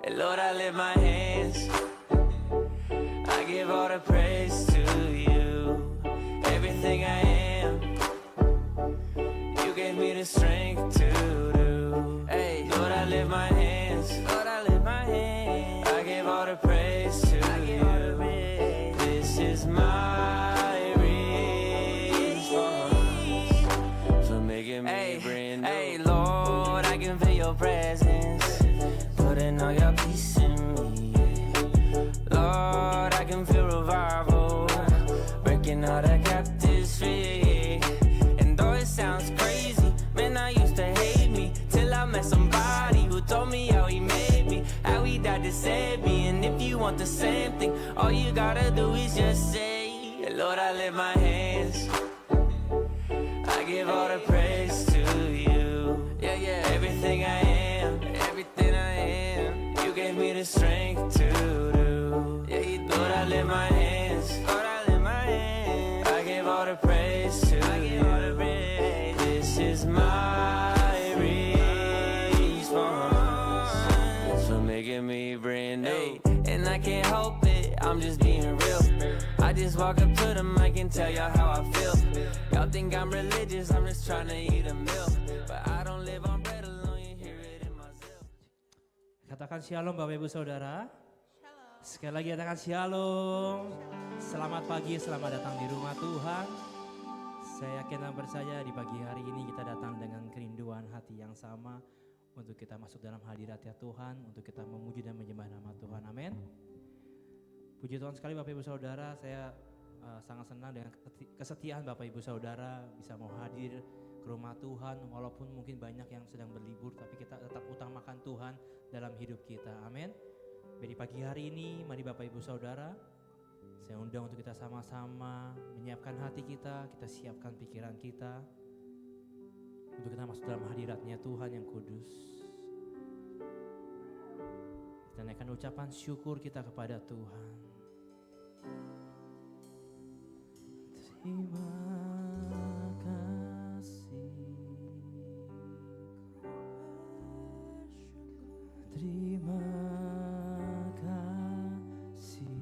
Lord, I lift my hands, I give all the praise to you. Everything I am, you gave me the strength to do. Hey, Lord, I lift my hands, Lord, I lift my hands, I give all the praise to you. This is my response for making me brand new. Hey, Lord, I can feel your presence, putting all your peace in me. Lord, I can feel revival, breaking all the captives free. And though it sounds crazy, man, I used to hate me till I met somebody who told me how he made me, how he died to save me. And if you want the same thing, all you gotta do is just say, Lord, I lift my hands, I give all the praise to you. Yeah, yeah, everything I am, everything I am, you gave me the strength to do. Yeah, you do. Lord, I lift my hands, Lord, I lift my hands, I give all the praise to you. This is my response for making me brand new. And I can't help it, I'm just being real. I just walk up to the mic and tell y'all how I feel. Y'all think I'm religious, I'm just trying to eat a meal. But I don't live on bread alone, you hear it in my zeal. Katakan shalom Bapak Ibu Saudara. Shalom. Sekali lagi katakan shalom. Selamat pagi, selamat datang di rumah Tuhan. Saya yakin dan percaya di pagi hari ini kita datang dengan kerinduan hati yang sama untuk kita masuk dalam hadirat-Nya Tuhan, untuk kita memuji dan menyembah nama Tuhan. Amin. Puji Tuhan sekali Bapak Ibu Saudara, saya sangat senang dengan kesetiaan Bapak Ibu Saudara bisa mau hadir ke rumah Tuhan walaupun mungkin banyak yang sedang berlibur, tapi kita tetap utamakan Tuhan dalam hidup kita. Amin. Jadi pagi hari ini mari Bapak Ibu Saudara, saya undang untuk kita sama-sama menyiapkan hati kita siapkan pikiran kita untuk kita masuk dalam hadirat-Nya Tuhan yang kudus. Kita naikkan ucapan syukur kita kepada Tuhan. Terima kasih, terima kasih,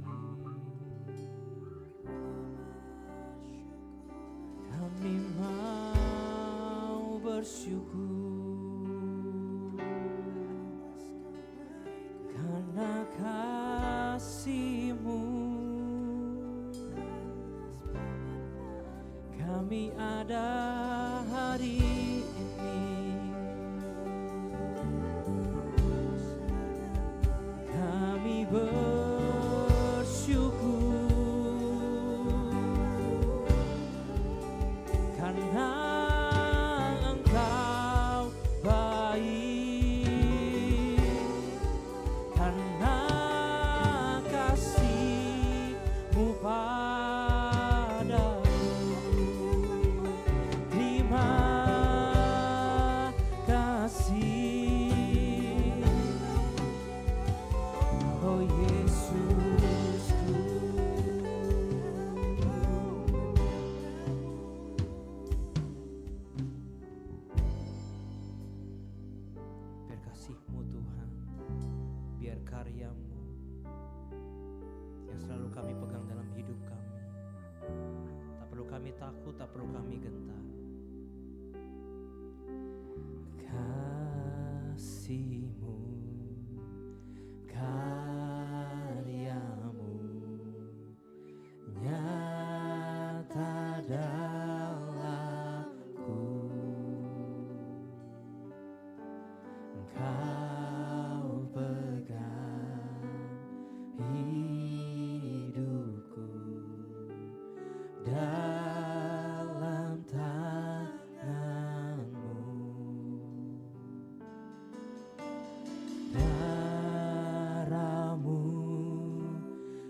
kami mau bersyukur karena kasih-Mu. Kami ada hari ini, kami bersyukur karena Engkau baik, karena kasih-Mu padaku. Oh Yesusku, biar kasih-Mu Tuhan, biar karya-Mu yang selalu kami pegang dalam hidup kami. Tak perlu kami takut, tak perlu kami gentar. Kasih-Mu, karya-Mu nyata dalamku. Engkau pegang hidupku dalam tangan-Mu. Darah-Mu,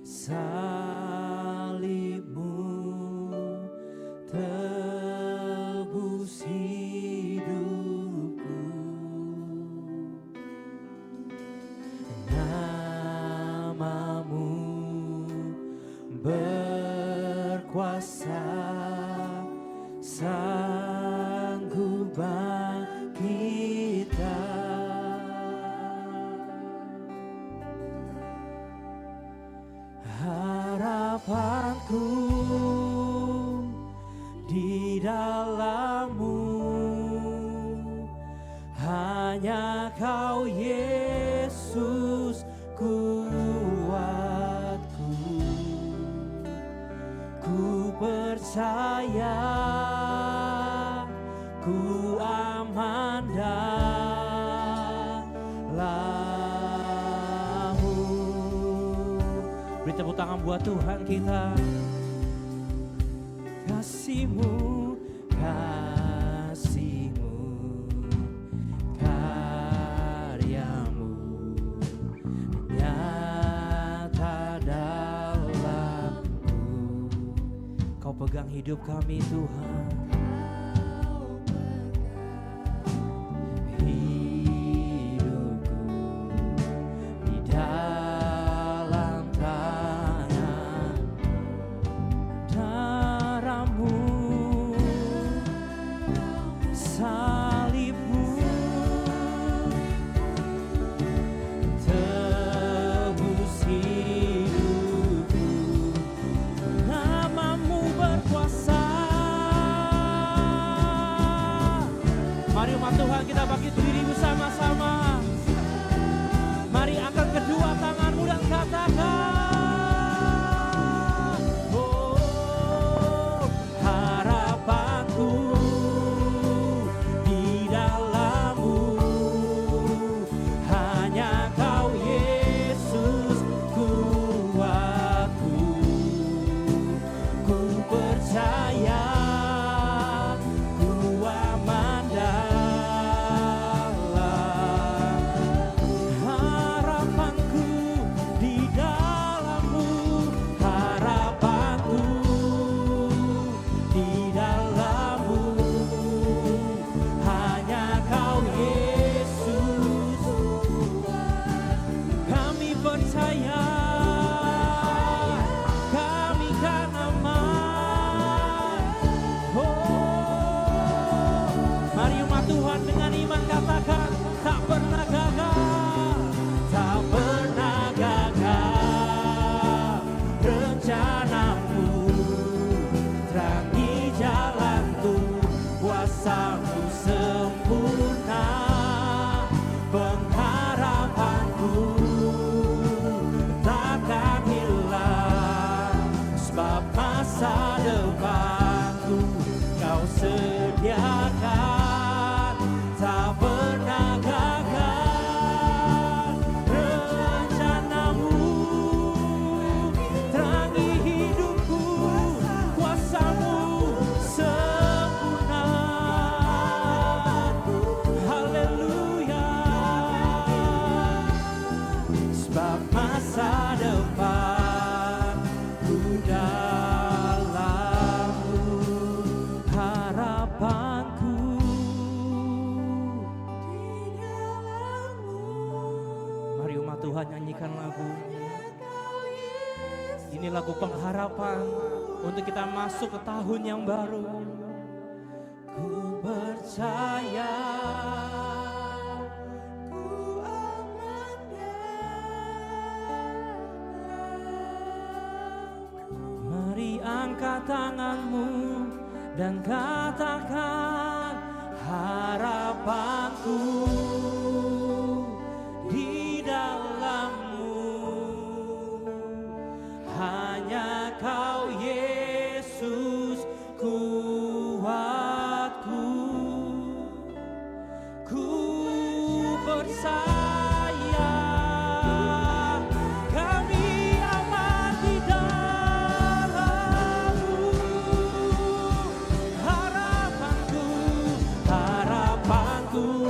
salib-Mu tebus hidupku. Nama-Mu berkuasa, sanggup bangkitkan. harapanku di dalam-Mu, hanya Kau Yesus kuatku. Ku percaya, ku aman dalam-Mu. Beri tepuk tangan buat Tuhan kita. Kasih-Mu, kasih-Mu, karya-Mu nyata dalamku. Kau pegang hidup kami Tuhan. Hidupku di dalam tangan, darah-Mu, salib-Mu tebus hidupku. Nama-Mu berkuasa. Mari umat Tuhan kita bangkit diri bersama-sama. Mari angkat kedua tanganmu dan katakan, oh, harapanku di dalam-Mu, hanya Kau Yesus kuatku. Ku percaya, ku aman dalam harapanku di dalam-Mu, harapanku di dalam-Mu, hanya Kau Yesus. Kami percaya, kami kan aman. Oh, mari umat Tuhan dengan iman katakan, tak pernah gagal, tak pernah gagal. Rencana-Mu terangi jalanku, kuasa-Mu sempurna. Pengharapanku takkan hilang, sebab masa depanku Kau sediakan. Tak pernah gagal. Rencana-Mu terangi hidupku, kuasa-Mu sempurna. Haleluya. Sebab masa depanku dalam-Mu, harapanku di dalam-Mu. Mari umat Tuhan nyanyikan lagu ini, lagu pengharapan untuk kita masuk ke tahun yang baru. Ku percaya, ku aman dalam-Mu. Mari angkat tanganmu dan katakan, harapanku di dalam-Mu, hanya Kau Yesus kuatku. Ku percaya, kami aman di dalam-Mu. Harapanku, harapanku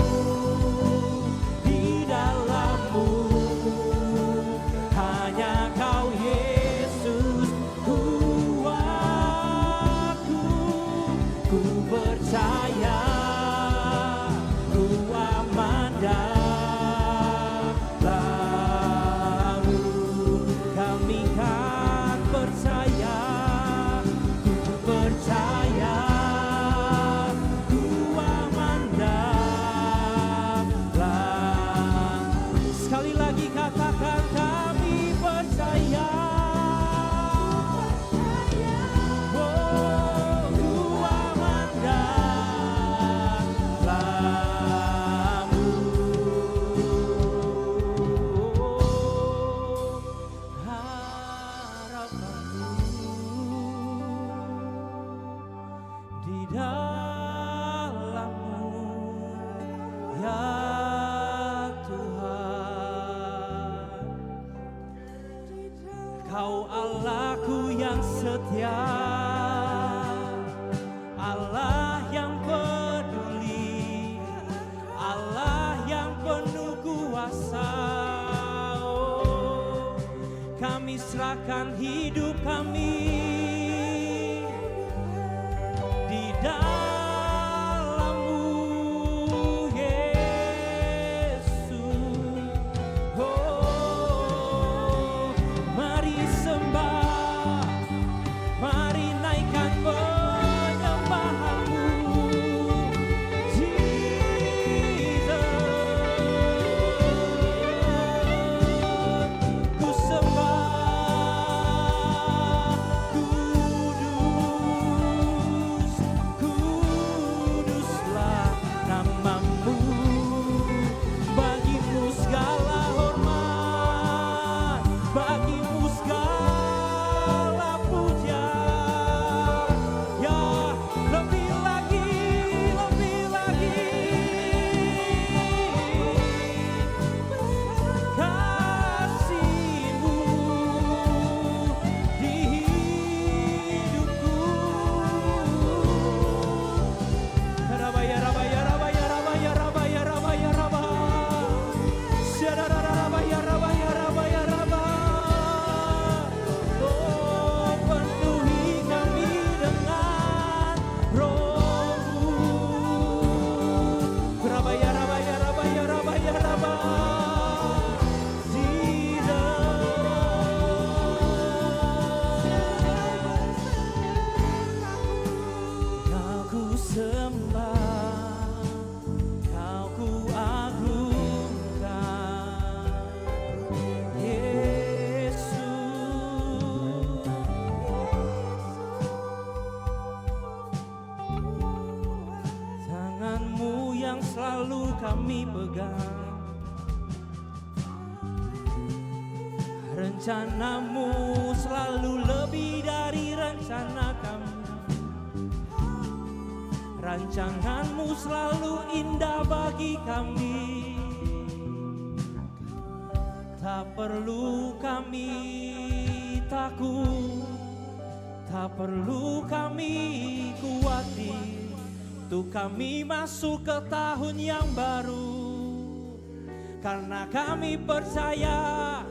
Kau Allahku yang setia, Allah yang peduli, Allah yang penuh kuasa. Oh, kami serahkan hidup kami di dalam-Mu, Yesus. Oh, mari sembah, mari naikkan penyembahan-Mu, Jesus. Ku sembah, kudus, kuduslah nama-Mu. Bagimu segala hormat, bagimu segala puja. Ya, lebih lagi, lebih lagi. Kasih-Mu di hidupku. Rabaya, rabaya, rabaya, rabaya, rabaya, rabaya, rabaya. Syarararabaya, rabaya, rabaya, rabaya. Oh, penuhi kami dengan Roh-Mu. Rabaya, rabaya, rabaya, rabaya, rabaya. Kau ku sembah, Kau ku agungkan, Yesus. Tangan-Mu yang selalu kami pegang, rencana-Mu selalu lebih dari rencana kami. Rancangan-Mu selalu indah bagi kami. Tak perlu kami takut, tak perlu kami khawatir, untuk kami masuk ke tahun yang baru. Karena kami percaya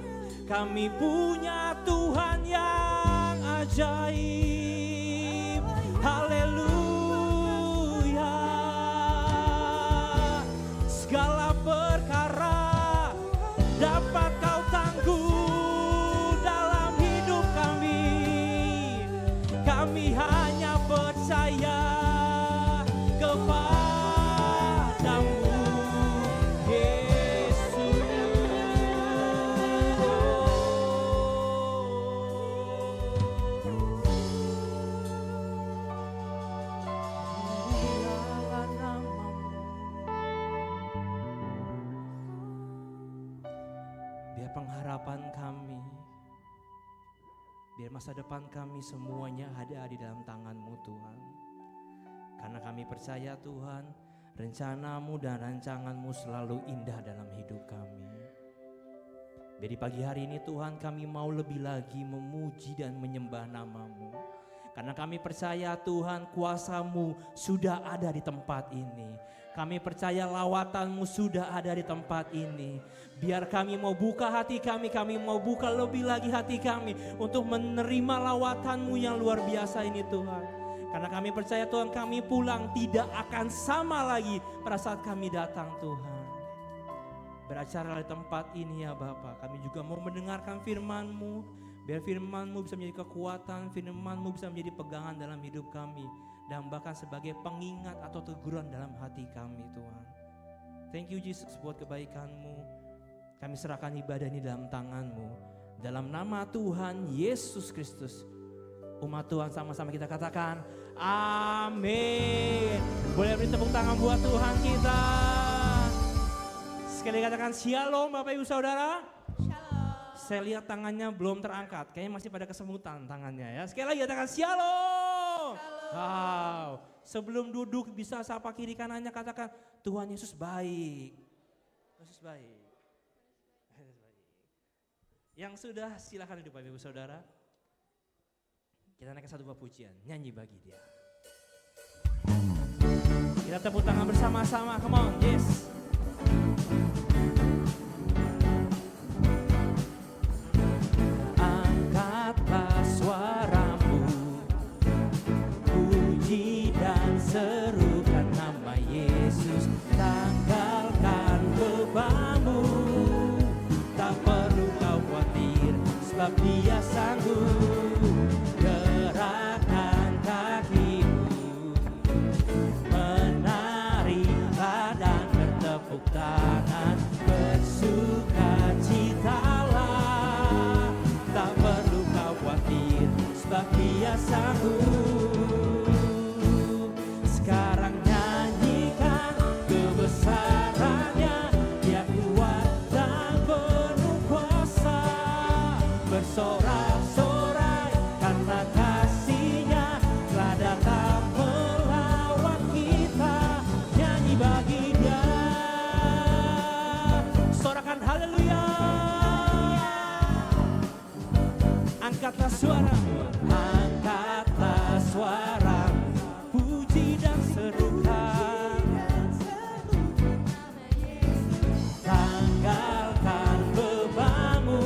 kami punya Tuhan yang ajaib. Haleluya. Segala perkara dapat Kau tangguh dalam hidup kami. Kami hanya percaya kepada-Mu, Yesus. Mulialah nama-Mu. Biar pengharapan kami, biar masa depan kami semuanya ada di dalam tangan-Mu, Tuhan. Karena kami percaya, Tuhan, rencana-Mu dan rancangan-Mu selalu indah dalam hidup kami. Biar di pagi hari ini, Tuhan, kami mau lebih lagi memuji dan menyembah nama-Mu. Karena kami percaya, Tuhan, kuasa-Mu sudah ada di tempat ini. Kami percaya lawatan-Mu sudah ada di tempat ini. Biar kami mau buka hati kami mau buka lebih lagi hati kami untuk menerima lawatan-Mu yang luar biasa ini, Tuhan. Karena kami percaya, Tuhan, kami pulang tidak akan sama lagi pada saat kami datang, Tuhan. Beracara di tempat ini ya Bapa, kami juga mau mendengarkan firman-Mu. Biar firman-Mu bisa menjadi kekuatan, firman-Mu bisa menjadi pegangan dalam hidup kami. Dan bahkan sebagai pengingat atau teguran dalam hati kami, Tuhan. Thank you Jesus buat kebaikan-Mu. Kami serahkan ibadah ini dalam tangan-Mu. Dalam nama Tuhan Yesus Kristus. Umat Tuhan sama-sama kita katakan amin. Boleh beri tepuk tangan buat Tuhan kita. Sekali katakan shalom Bapak Ibu Saudara. Shalom. Saya lihat tangannya belum terangkat, kayaknya masih pada kesemutan tangannya ya. Sekali lagi katakan shalom. Wow. Sebelum duduk bisa sapa kiri kanannya, katakan Tuhan Yesus baik. Yesus baik. Yesus baik. Yang sudah silakan duduk Bapak Ibu Saudara. Kita naikkan satu buah pujian, nyanyi bagi Dia. Kita tepuk tangan bersama-sama, come on, yes. Angkatlah suaramu, puji dan serukan nama Yesus. Tanggalkan bebanmu, tak perlu kau khawatir, sebab Dia sanggup. Gerakkan kakimu, menarilah dan bertepuk tangan, bersukacitalah, tak perlu kau khawatir, sebab Dia sanggup. Sekarang nyanyikan kebesarannya, Dia kuat dan penuh kuasa, bersorak-sorai karena kasih-Nya telah datang melawat kita. Nyanyi bagi Dia, sorakan haleluya. Angkatlah suaramu, angkatlah suaramu, puji dan serukan. Tanggalkan bebanmu,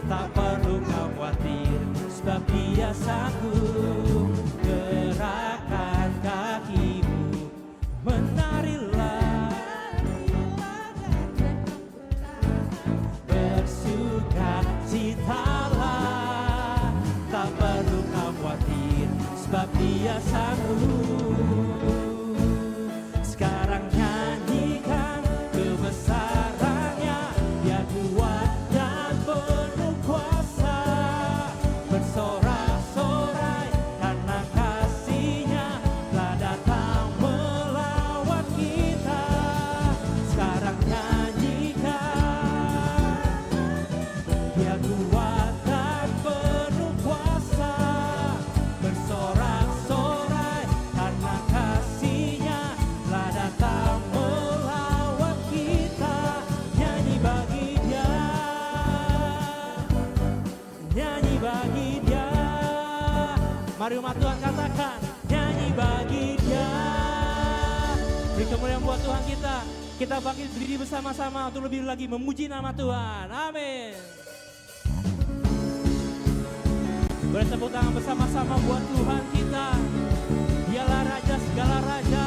tak perlu kau khawatir, sebab Dia sanggup. Gerakkan kakimu, menarilah, bersukacitalah, tak perlu kau khawatir, sebab Dia sanggup. Sekarang nyanyikan kebesarannya, Dia kuat dan penuh kuasa, bersorak-sorai karena kasih-Nya telah datang melawat kita. Sekarang nyanyikan, Dia kuat dan penuh kuasa, bersorak-sorai karena kasih-Nya telah datang melawat kita. Nyanyi bagi Dia, nyanyi bagi Dia. Mari umat Tuhan katakan, nyanyi bagi Dia. Beri kemuliaan buat Tuhan kita. Kita bangkit berdiri bersama-sama untuk lebih lagi memuji nama Tuhan. Amin. Boleh tepuk tangan bersama-sama buat Tuhan kita. Dialah Raja segala Raja.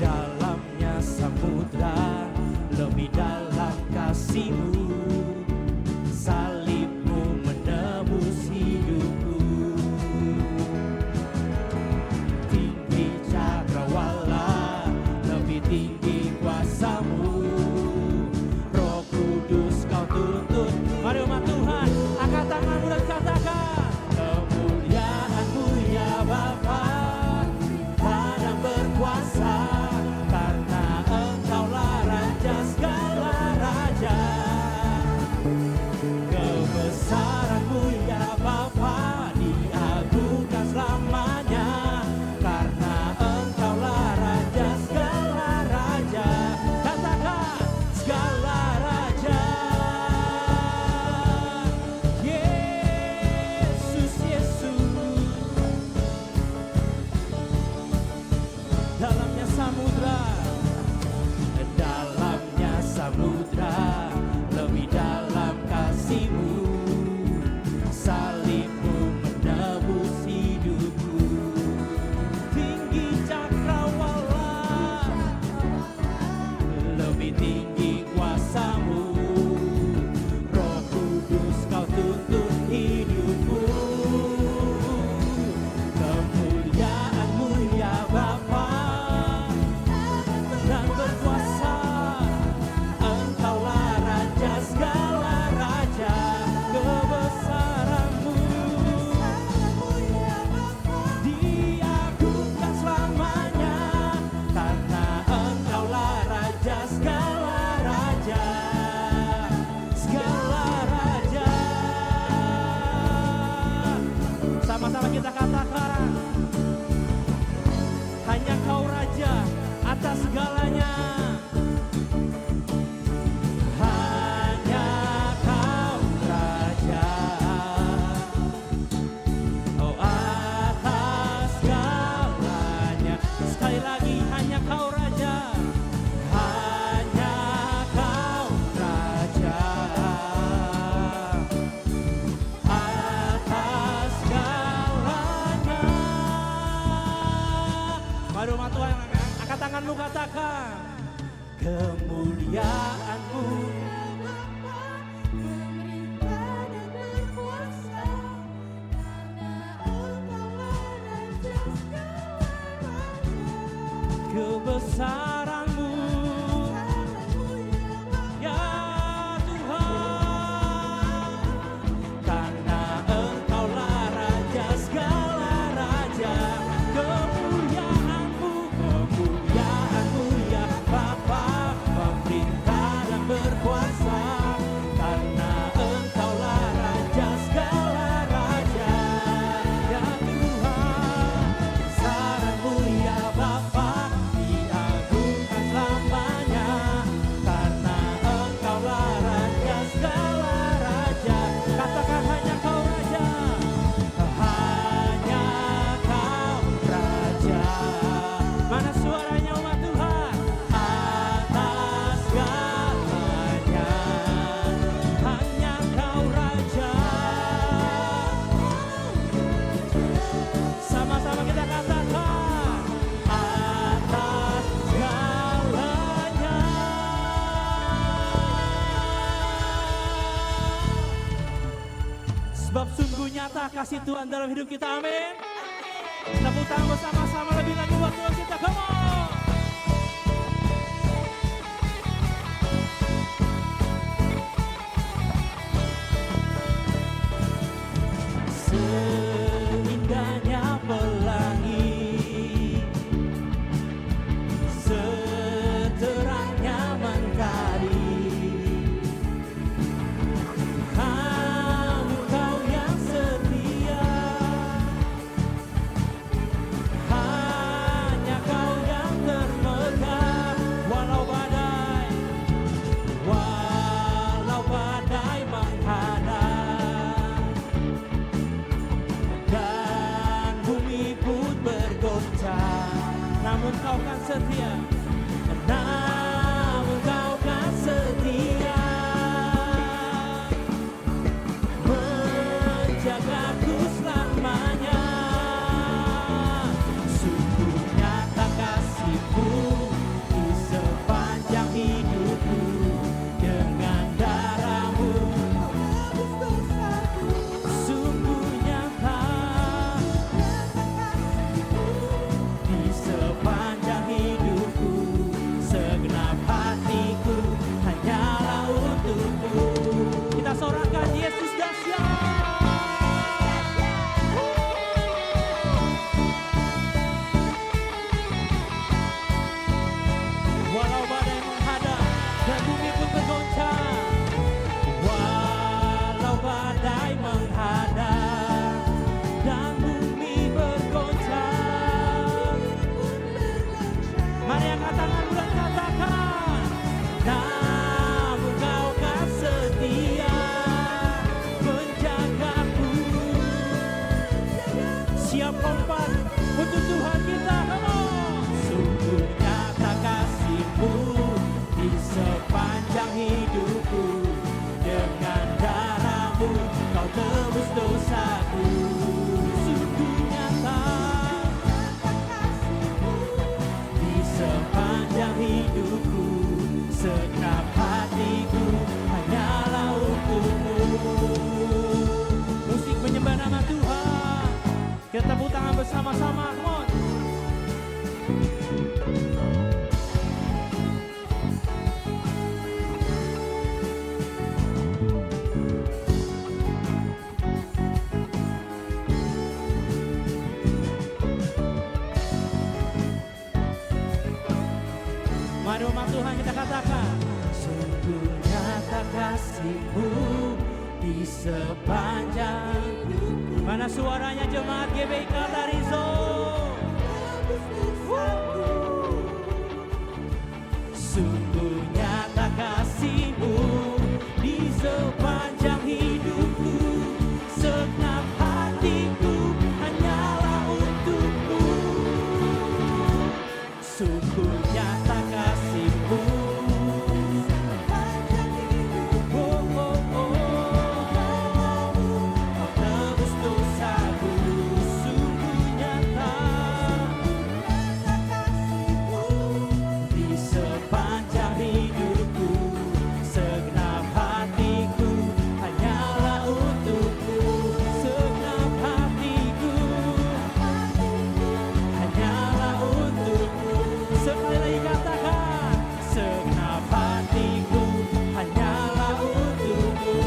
Dalamnya samudra, lebih dalam kasih-Mu, salib-Mu menebus hidupku. Tinggi cakrawala, lebih tinggi kuasa-Mu, Roh Kudus Kau tuntun. Mari umat Tuhan, angkat tanganmu dan katakan, segalanya. Hanya Kau Raja, oh atas segalanya. Sekali lagi, hanya Kau Raja, hanya Kau Raja, atas segalanya. Mari umat Tuhan, angkat tanganmu, katakan kemuliaan-Mu. Kebesaran-Mu, ya Tuhan, karena Engkaulah Raja segala raja. Kemuliaan-Mu, kemuliaan-Mu ya Bapa, pemerintah dan berkuasa, karena Engkaulah Raja segala raja. Ya Tuhan, kebesaran-Mu ya Bapa, diagungkan selamanya, karena Engkaulah Raja segala raja. Katakan hanya Kau Raja, hanya Kau Raja. Mana suaranya umat Tuhan? Atas segalanya, hanya Kau Raja. Sama-sama kita katakan atas segalanya. Sebab sungguh nyata kasih Tuhan dalam hidup kita, amin. Tepuk tangan bersama-sama lebih lagi buat Tuhan kita, come on. Seindahnya pelangi, seterangnya mentari, kamu Kau yang setia, hanya Kau yang termegah. Walau badai menghadang dan bumi pun bergoncang, namun Kau kan setia, namun Kau kan setia, menjagaku selamanya. Sungguh nyata kasih-Mu di sepanjang hidupku, dengan darah-Mu sungguh nyata di sepanjang hidupku, segenap hatiku hanyalah untuk-Mu. Kita sorakan Yesus dahsyat. Walau badai menghadang dan bumi pun bergoncang, walau badai menghadang dan bumi bergoncang, mari angkat tanganmu dan katakan, namun Kau kan setia, menjagaku. Siap kompak untuk Tuhan kita, come on. Sungguh nyata kasih-Mu di sepanjang hidupku, dengan darah-Mu Kau tebus dosaku. Sungguh nyata di sepanjang hidupku, segenap hatiku hanyalah untuk-Mu. Musik menyembah nama Tuhan, kita tepuk tangan bersama-sama, come on. Mari umat Tuhan kita katakan, sungguh nyata kasih-Mu di sepanjang. Mana suaranya jemaat GBI Katarizo? Sungguh nyata kasih-Mu di sepanjang hidupku, segenap hatiku hanyalah untuk-Mu. Sungguh nyata kasih-Mu sepanjang hidupku, Kau tebus dosaku. Sungguh nyata kasih-Mu di sepanjang hidupku, segenap hatiku hanyalah untuk-Mu. Segenap hatiku hanyalah untuk-Mu. Sekali lagi katakan, segenap hatiku hanyalah untuk-Mu.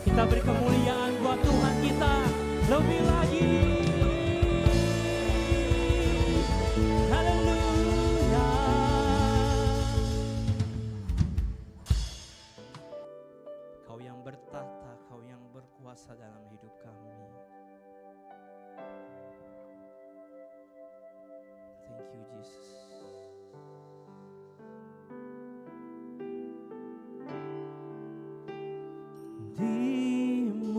Kita beri kemuliaan buat Tuhan kita lebih lagi. Haleluya. Kau yang bertata, Kau yang berkuasa dalam hidup kami. Thank you Jesus. Dimuliakan,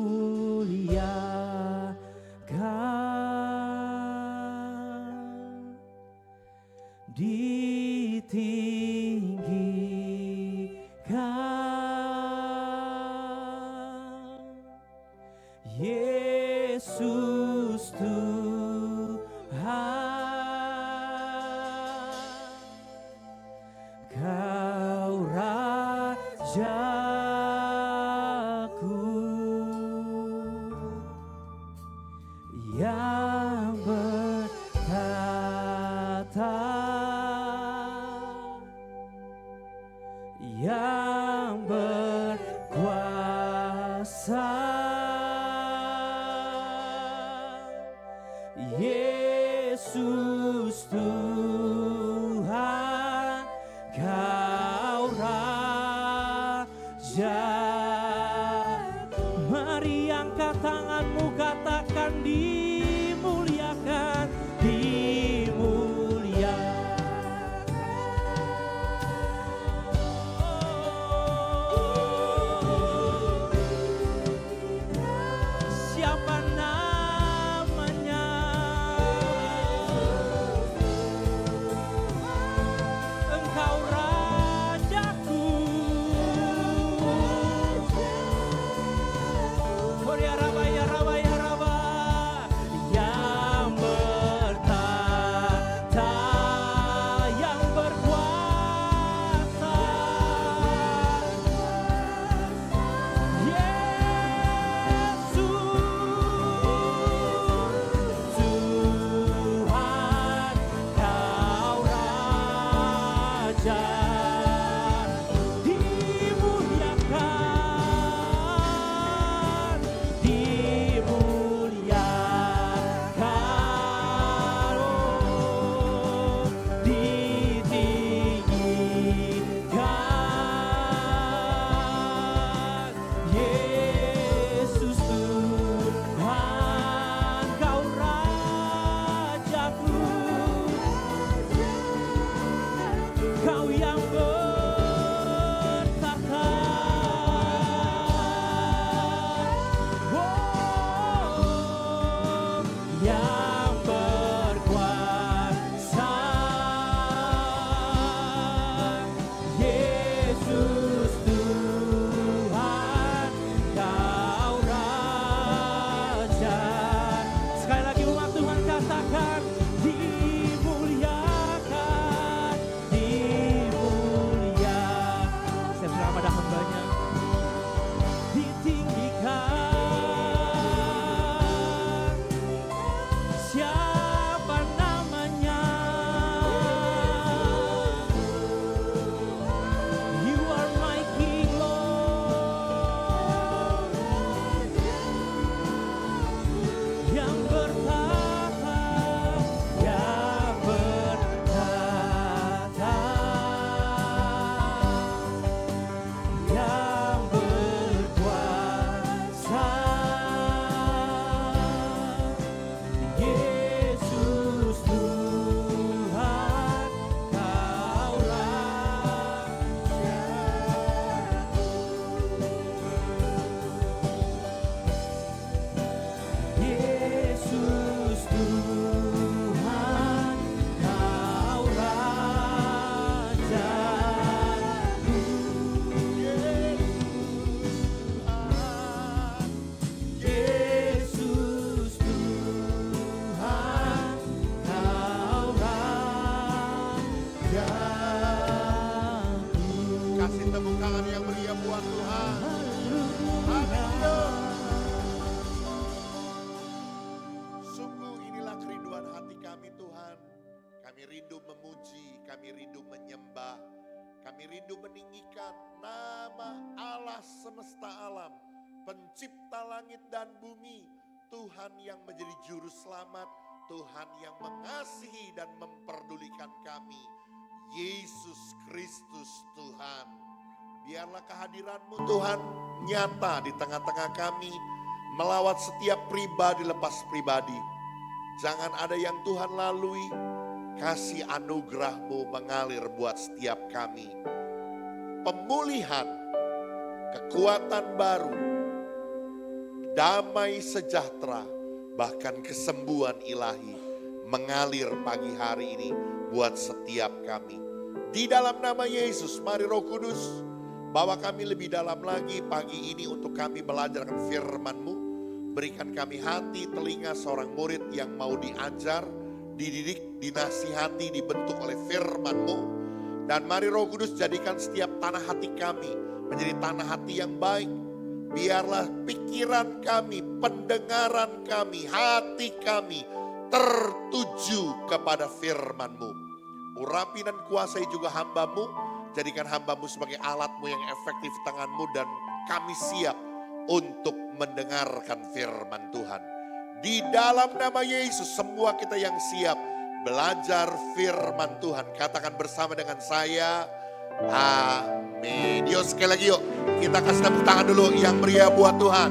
ditinggikan, Yesus Tuhan, Kau Rajaku yang bertata, yang berkuasa, Yesus Tuhan, Kau Raja. Mari angkat tanganmu, katakan dimuliakan, dimuliakan. Siapa namanya? Engkau Rajaku. Oh ya Rabba, ya Rabba, ya Rabba. Kami rindu menyembah, kami rindu meninggikan nama Allah semesta alam, pencipta langit dan bumi, Tuhan yang menjadi juru selamat, Tuhan yang mengasihi dan memperdulikan kami, Yesus Kristus Tuhan. Biarlah kehadiran-Mu Tuhan nyata di tengah-tengah kami, melawat setiap pribadi lepas pribadi. Jangan ada yang Tuhan lalui, kasih anugerah-Mu mengalir buat setiap kami. Pemulihan, kekuatan baru, damai sejahtera, bahkan kesembuhan ilahi mengalir pagi hari ini buat setiap kami. Di dalam nama Yesus, mari Roh Kudus bawa kami lebih dalam lagi pagi ini untuk kami belajar firman-Mu. Berikan kami hati, telinga seorang murid yang mau diajar, dididik, dinasihati, dibentuk oleh firman-Mu. Dan mari Roh Kudus jadikan setiap tanah hati kami menjadi tanah hati yang baik. Biarlah pikiran kami, pendengaran kami, hati kami tertuju kepada firman-Mu. Urapi dan kuasai juga hamba-Mu. Jadikan hamba-Mu sebagai alat-Mu yang efektif tangan-Mu, dan kami siap untuk mendengarkan firman Tuhan. Di dalam nama Yesus semua kita yang siap belajar firman Tuhan. Katakan bersama dengan saya, amin. Yuk sekali lagi yuk, kita kasih tepuk tangan dulu yang meriah buat Tuhan.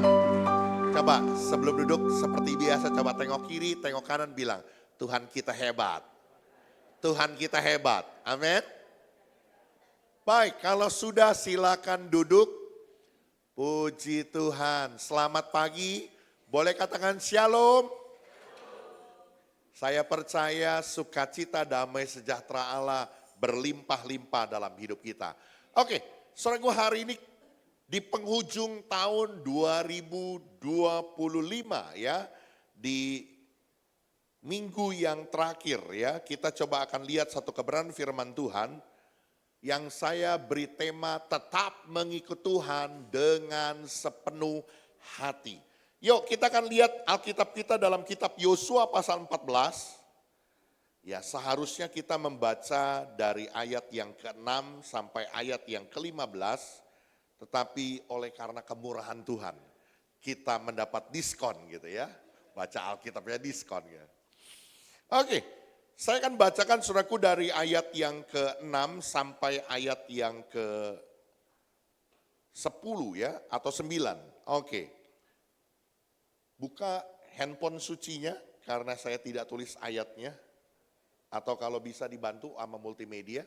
Coba sebelum duduk seperti biasa, coba tengok kiri, tengok kanan, bilang, Tuhan kita hebat. Tuhan kita hebat, amin. Baik, kalau sudah silakan duduk. Puji Tuhan, selamat pagi. Boleh katakan shalom. Saya percaya sukacita, damai sejahtera Allah berlimpah-limpah dalam hidup kita. Oke, saudaraku, hari ini di penghujung tahun 2025 ya, di minggu yang terakhir ya, kita coba akan lihat satu kebenaran firman Tuhan yang saya beri tema tetap mengikut Tuhan dengan sepenuh hati. Yuk kita akan lihat Alkitab kita dalam kitab Yosua pasal 14. Ya, seharusnya kita membaca dari ayat yang ke-6 sampai ayat yang ke-15. Tetapi oleh karena kemurahan Tuhan, kita mendapat diskon gitu ya. Baca Alkitabnya diskon ya. Oke. Saya akan bacakan saudaraku dari ayat yang ke-6 sampai ayat yang ke-10 ya, atau 9. Oke. Buka handphone sucinya karena saya tidak tulis ayatnya. Atau kalau bisa dibantu sama multimedia.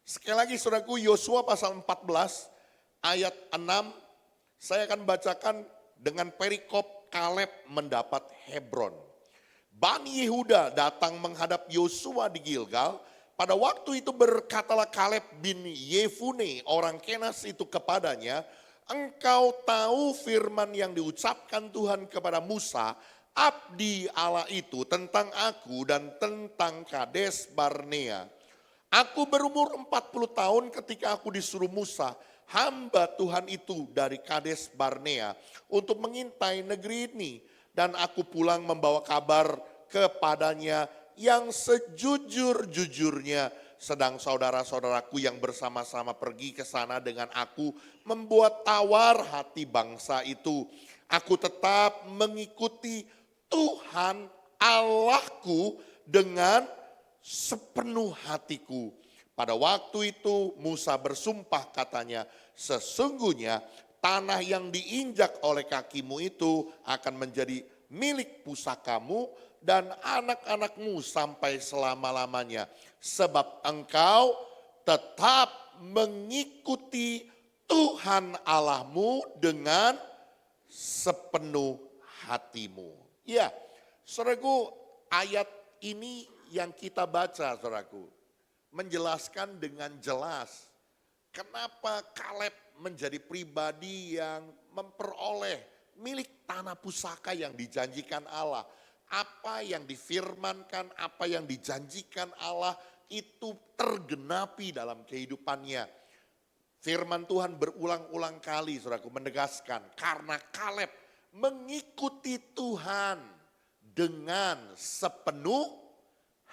Sekali lagi saudaraku, Yosua pasal 14 ayat 6. Saya akan bacakan dengan perikop Kaleb mendapat Hebron. Bani Yehuda datang menghadap Yosua di Gilgal. Pada waktu itu berkatalah Kaleb bin Yefune orang Kenas itu kepadanya, engkau tahu firman yang diucapkan Tuhan kepada Musa, abdi Allah itu, tentang aku dan tentang Kades Barnea. Aku berumur 40 tahun ketika aku disuruh Musa, hamba Tuhan itu, dari Kades Barnea untuk mengintai negeri ini. Dan aku pulang membawa kabar kepadanya yang sejujur-jujurnya. Sedang saudara-saudaraku yang bersama-sama pergi ke sana dengan aku membuat tawar hati bangsa itu. Aku tetap mengikuti Tuhan Allahku dengan sepenuh hatiku. Pada waktu itu Musa bersumpah katanya, sesungguhnya tanah yang diinjak oleh kakimu itu akan menjadi milik pusakamu dan anak-anakmu sampai selama-lamanya. Sebab engkau tetap mengikuti Tuhan Allahmu dengan sepenuh hatimu. Ya, saudaraku, ayat ini yang kita baca saudaraku, menjelaskan dengan jelas kenapa Kaleb menjadi pribadi yang memperoleh milik tanah pusaka yang dijanjikan Allah. Apa yang difirmankan, apa yang dijanjikan Allah itu tergenapi dalam kehidupannya. Firman Tuhan berulang-ulang kali saudaraku menegaskan, karena Kaleb mengikuti Tuhan dengan sepenuh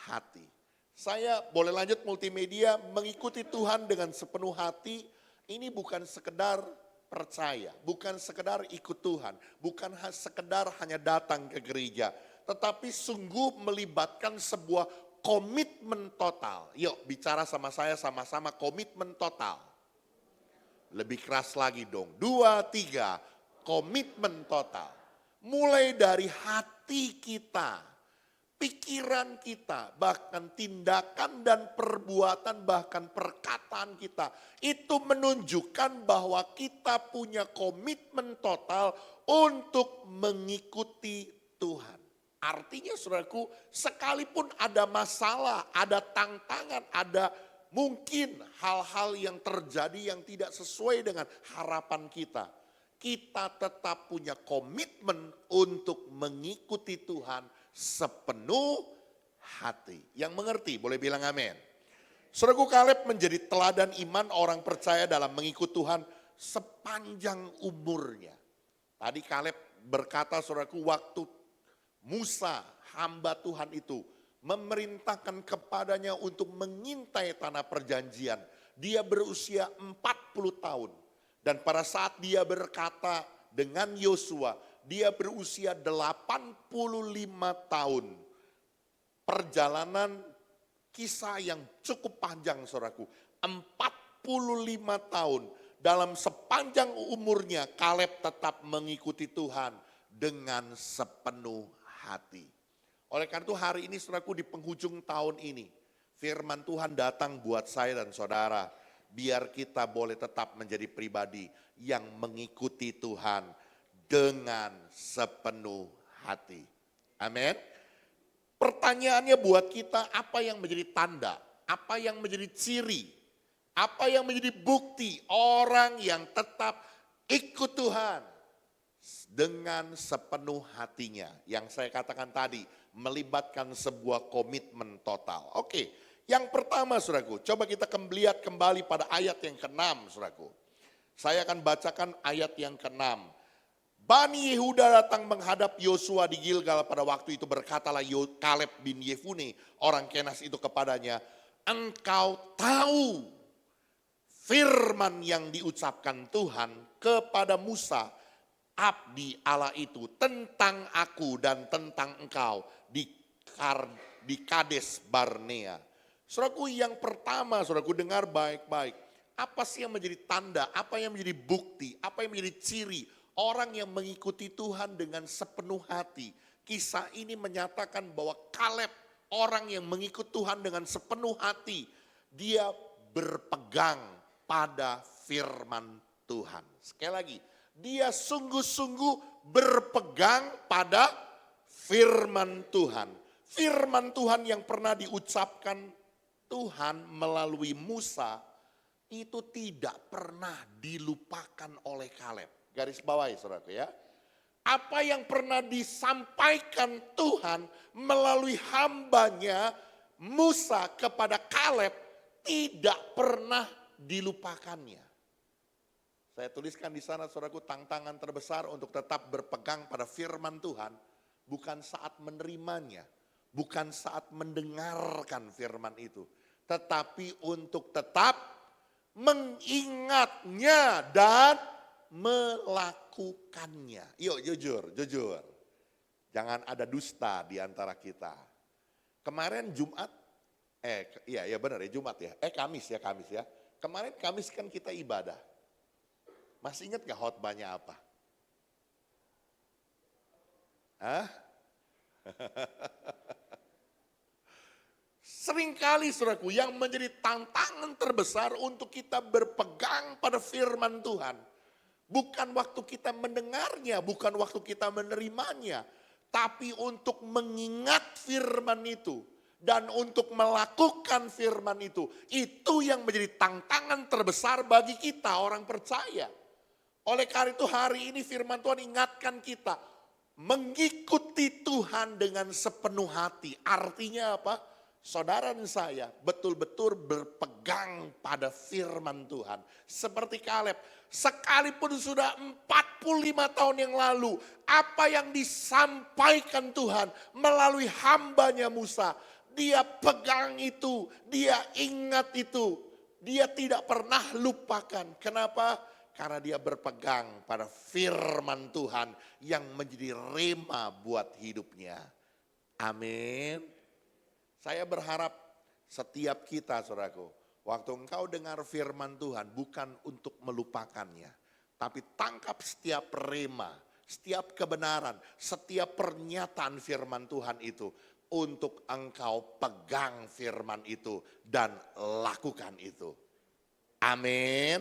hati. Saya boleh lanjut multimedia, mengikuti Tuhan dengan sepenuh hati, ini bukan sekedar percaya, bukan sekedar ikut Tuhan, bukan sekedar hanya datang ke gereja, tetapi sungguh melibatkan sebuah komitmen total. Yuk bicara sama saya sama-sama, komitmen total. Lebih keras lagi dong, 2, 3, komitmen total. Mulai dari hati kita, pikiran kita, bahkan tindakan dan perbuatan, bahkan perkataan kita. Itu menunjukkan bahwa kita punya komitmen total untuk mengikuti Tuhan. Artinya saudaraku, sekalipun ada masalah, ada tantangan, ada mungkin hal-hal yang terjadi yang tidak sesuai dengan harapan kita. Kita tetap punya komitmen untuk mengikuti Tuhan sepenuh hati. Yang mengerti boleh bilang amin. Saudaraku, Kaleb menjadi teladan iman orang percaya dalam mengikut Tuhan sepanjang umurnya. Tadi Kaleb berkata saudaraku, waktu Musa hamba Tuhan itu memerintahkan kepadanya untuk mengintai tanah perjanjian. Dia berusia 40 tahun. Dan pada saat dia berkata dengan Yosua, dia berusia 85 tahun. Perjalanan kisah yang cukup panjang saudaraku. 45 tahun dalam sepanjang umurnya Kaleb tetap mengikuti Tuhan dengan sepenuh hati. Oleh karena itu hari ini saudaraku, di penghujung tahun ini firman Tuhan datang buat saya dan saudara. Biar kita boleh tetap menjadi pribadi yang mengikuti Tuhan dengan sepenuh hati. Amin. Pertanyaannya buat kita, apa yang menjadi tanda? Apa yang menjadi ciri? Apa yang menjadi bukti orang yang tetap ikut Tuhan dengan sepenuh hatinya? Yang saya katakan tadi, melibatkan sebuah komitmen total. Oke. Yang pertama saudaraku, coba kita lihat kembali pada ayat yang ke-6 saudaraku. Saya akan bacakan ayat yang ke-6. Bani Yehuda datang menghadap Yosua di Gilgal pada waktu itu, berkatalah Kaleb bin Yefune orang Kenas itu kepadanya, engkau tahu firman yang diucapkan Tuhan kepada Musa, abdi Allah itu, tentang aku dan tentang engkau di Kades Barnea. Saudaraku, yang pertama saudaraku, dengar baik-baik. Apa sih yang menjadi tanda, apa yang menjadi bukti, apa yang menjadi ciri orang yang mengikuti Tuhan dengan sepenuh hati. Kisah ini menyatakan bahwa Kaleb, orang yang mengikut Tuhan dengan sepenuh hati, dia berpegang pada firman Tuhan. Sekali lagi, dia sungguh-sungguh berpegang pada firman Tuhan. Firman Tuhan yang pernah diucapkan Tuhan melalui Musa itu tidak pernah dilupakan oleh Kaleb. Garis bawahi saudaraku ya. Apa yang pernah disampaikan Tuhan melalui hambanya Musa kepada Kaleb tidak pernah dilupakannya. Saya tuliskan di sana saudaraku, tantangan terbesar untuk tetap berpegang pada firman Tuhan bukan saat menerimanya, bukan saat mendengarkan firman itu, tetapi untuk tetap mengingatnya dan melakukannya. Yuk jujur. Jangan ada dusta di antara kita. Kemarin Jumat, iya benar ya Jumat ya. Kamis ya. Kemarin Kamis kan kita ibadah. Masih ingat gak khotbahnya apa? Hah? Seringkali saudaraku, yang menjadi tantangan terbesar untuk kita berpegang pada firman Tuhan. Bukan waktu kita mendengarnya, bukan waktu kita menerimanya. Tapi untuk mengingat firman itu. Dan untuk melakukan firman itu. Itu yang menjadi tantangan terbesar bagi kita orang percaya. Oleh karena itu hari ini firman Tuhan ingatkan kita. Mengikuti Tuhan dengan sepenuh hati. Artinya apa? Saudara dan saya betul-betul berpegang pada firman Tuhan. Seperti Kaleb, sekalipun sudah 45 tahun yang lalu, apa yang disampaikan Tuhan melalui hambanya Musa, dia pegang itu, dia ingat itu. Dia tidak pernah lupakan. Kenapa? Karena dia berpegang pada firman Tuhan yang menjadi rema buat hidupnya. Amin. Saya berharap setiap kita, saudaraku, waktu engkau dengar firman Tuhan bukan untuk melupakannya, tapi tangkap setiap rema, setiap kebenaran, setiap pernyataan firman Tuhan itu untuk engkau pegang firman itu dan lakukan itu. Amin.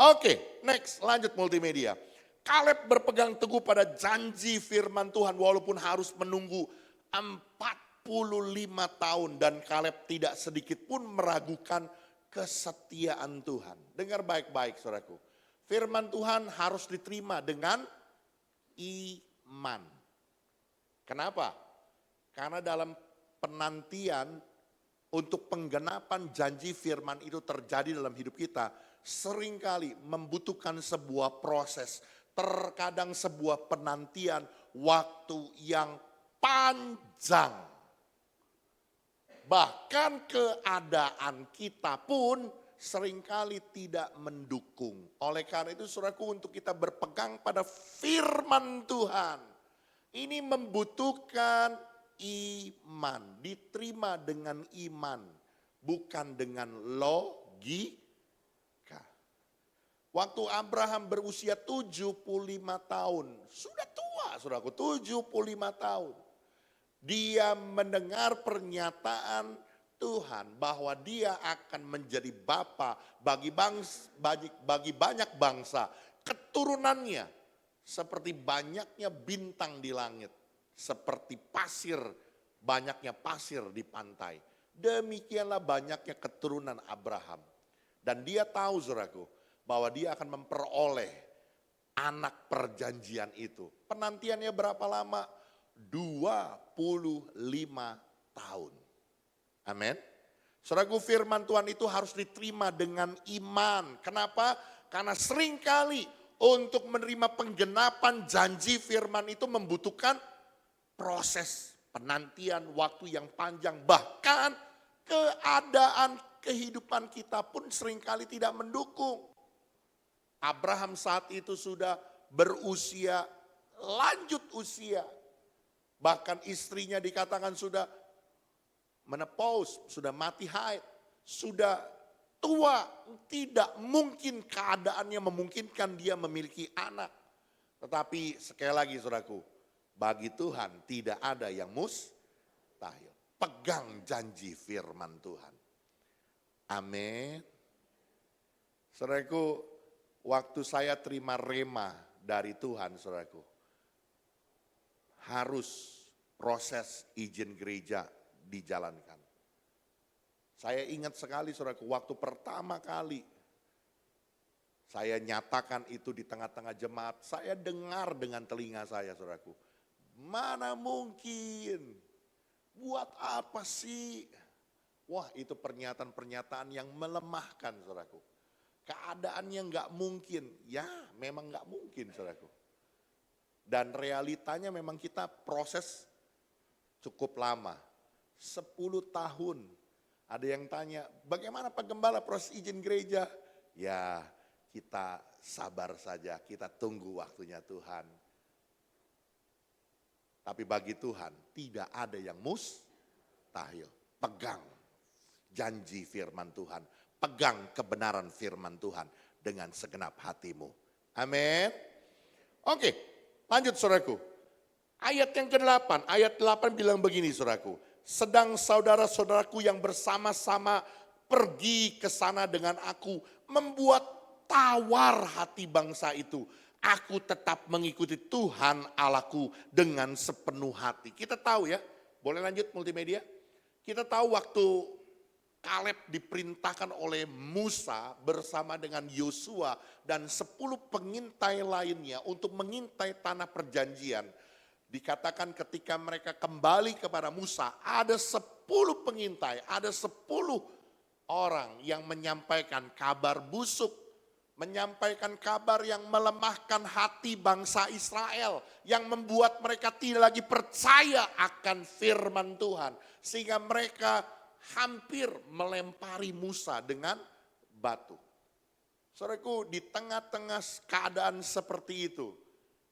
Oke, next, lanjut multimedia. Kaleb berpegang teguh pada janji firman Tuhan walaupun harus menunggu 45 tahun dan Kaleb tidak sedikit pun meragukan kesetiaan Tuhan. Dengar baik-baik saudaraku. Firman Tuhan harus diterima dengan iman. Kenapa? Karena dalam penantian untuk penggenapan janji firman itu terjadi dalam hidup kita, seringkali membutuhkan sebuah proses, terkadang sebuah penantian waktu yang panjang. Bahkan keadaan kita pun seringkali tidak mendukung. Oleh karena itu saudaraku, untuk kita berpegang pada firman Tuhan, ini membutuhkan iman, diterima dengan iman, bukan dengan logika. Waktu Abraham berusia 75 tahun, sudah tua saudaraku, 75 tahun. Dia mendengar pernyataan Tuhan bahwa dia akan menjadi bapa bagi banyak bangsa. Keturunannya seperti banyaknya bintang di langit, seperti pasir, banyaknya pasir di pantai. Demikianlah banyaknya keturunan Abraham. Dan dia tahu saudaraku, bahwa dia akan memperoleh anak perjanjian itu. Penantiannya berapa lama? 25 tahun. Amin. Saudaraku, firman Tuhan itu harus diterima dengan iman. Kenapa? Karena seringkali untuk menerima penggenapan janji firman itu membutuhkan proses penantian waktu yang panjang. Bahkan keadaan kehidupan kita pun seringkali tidak mendukung. Abraham saat itu sudah berusia, lanjut usia. Bahkan istrinya dikatakan sudah menopause, sudah mati haid, sudah tua. Tidak mungkin keadaannya memungkinkan dia memiliki anak. Tetapi sekali lagi saudaraku, bagi Tuhan tidak ada yang mustahil. Pegang janji firman Tuhan. Amin. Saudaraku, waktu saya terima rema dari Tuhan, saudaraku, harus proses izin gereja dijalankan. Saya ingat sekali saudaraku, waktu pertama kali saya nyatakan itu di tengah-tengah jemaat, saya dengar dengan telinga saya saudaraku, mana mungkin, buat apa sih? Wah, itu pernyataan-pernyataan yang melemahkan saudaraku. Keadaannya nggak mungkin, ya memang nggak mungkin saudaraku. Dan realitanya memang kita proses cukup lama, 10 tahun. Ada yang tanya, bagaimana Pak Gembala proses izin gereja? Ya kita sabar saja, kita tunggu waktunya Tuhan. Tapi bagi Tuhan tidak ada yang mustahil. Pegang janji firman Tuhan. Pegang kebenaran firman Tuhan dengan segenap hatimu. Amin. Oke, lanjut saudaraku. Ayat yang ke-8, ayat 8 bilang begini saudaraku. Sedang saudara-saudaraku yang bersama-sama pergi ke sana dengan aku, membuat tawar hati bangsa itu. Aku tetap mengikuti Tuhan Allahku dengan sepenuh hati. Kita tahu ya, boleh lanjut multimedia. Kita tahu waktu Kaleb diperintahkan oleh Musa bersama dengan Yosua dan 10 pengintai lainnya untuk mengintai tanah perjanjian. Dikatakan ketika mereka kembali kepada Musa, ada 10 pengintai, ada 10 orang yang menyampaikan kabar busuk. menyampaikan kabar yang melemahkan hati bangsa Israel, yang membuat mereka tidak lagi percaya akan firman Tuhan, sehingga mereka hampir melempari Musa dengan batu. Saudaraku, di tengah-tengah keadaan seperti itu,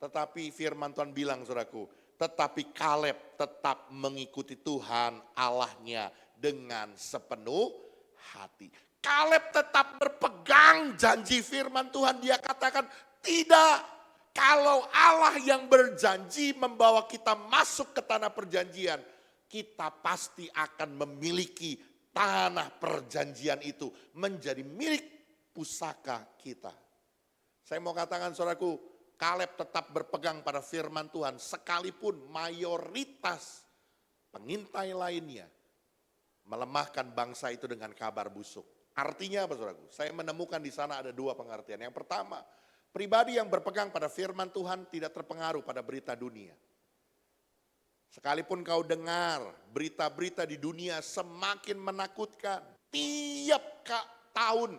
tetapi firman Tuhan bilang, saudaraku, tetapi Kaleb tetap mengikuti Tuhan Allahnya dengan sepenuh hati. Kaleb tetap berpegang janji firman Tuhan. Dia katakan, tidak, kalau Allah yang berjanji membawa kita masuk ke tanah perjanjian, kita pasti akan memiliki tanah perjanjian itu menjadi milik pusaka kita. Saya mau katakan, saudaraku, Kaleb tetap berpegang pada firman Tuhan sekalipun mayoritas pengintai lainnya melemahkan bangsa itu dengan kabar busuk. Artinya apa, saudaraku? Saya menemukan di sana ada dua pengertian. Yang pertama, pribadi yang berpegang pada firman Tuhan tidak terpengaruh pada berita dunia. Sekalipun kau dengar berita-berita di dunia semakin menakutkan, tiap tahun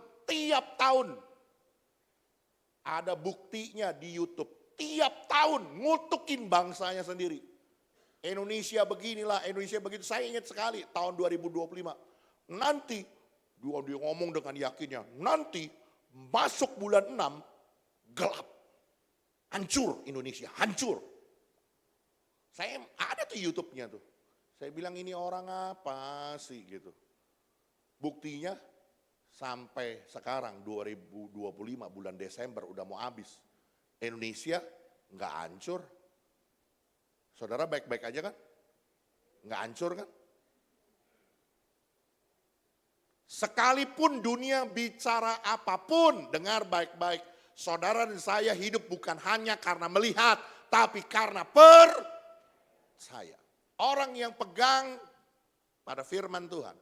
ada buktinya di YouTube. Tiap tahun ngutukin bangsanya sendiri. Indonesia beginilah, Indonesia begitu. Saya ingat sekali tahun 2025. Nanti dia ngomong dengan yakinnya, nanti masuk bulan 6 gelap. Hancur Indonesia, hancur. Saya ada tuh YouTube-nya tuh. Saya bilang ini orang apa sih gitu. Buktinya sampai sekarang 2025 bulan Desember udah mau habis. Indonesia nggak hancur. Saudara baik-baik aja kan? Nggak hancur kan? Sekalipun dunia bicara apapun, dengar baik-baik. Saudara dan saya hidup bukan hanya karena melihat, tapi karena percaya. Orang yang pegang pada firman Tuhan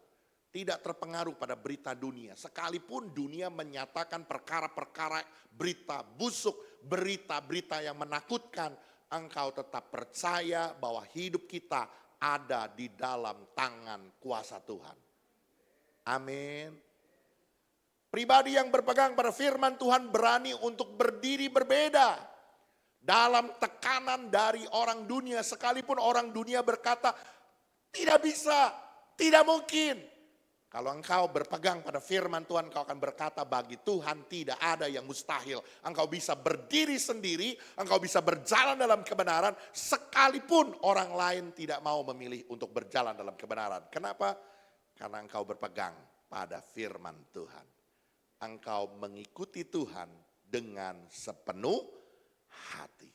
tidak terpengaruh pada berita dunia. Sekalipun dunia menyatakan perkara-perkara berita busuk, berita-berita yang menakutkan, engkau tetap percaya bahwa hidup kita ada di dalam tangan kuasa Tuhan. Amin. Pribadi yang berpegang pada firman Tuhan berani untuk berdiri berbeda dalam tekanan dari orang dunia. Sekalipun orang dunia berkata, tidak bisa, tidak mungkin. Kalau engkau berpegang pada firman Tuhan, engkau akan berkata, bagi Tuhan tidak ada yang mustahil. Engkau bisa berdiri sendiri, engkau bisa berjalan dalam kebenaran, sekalipun orang lain tidak mau memilih untuk berjalan dalam kebenaran. Kenapa? Karena engkau berpegang pada firman Tuhan. Engkau mengikuti Tuhan dengan sepenuh hati.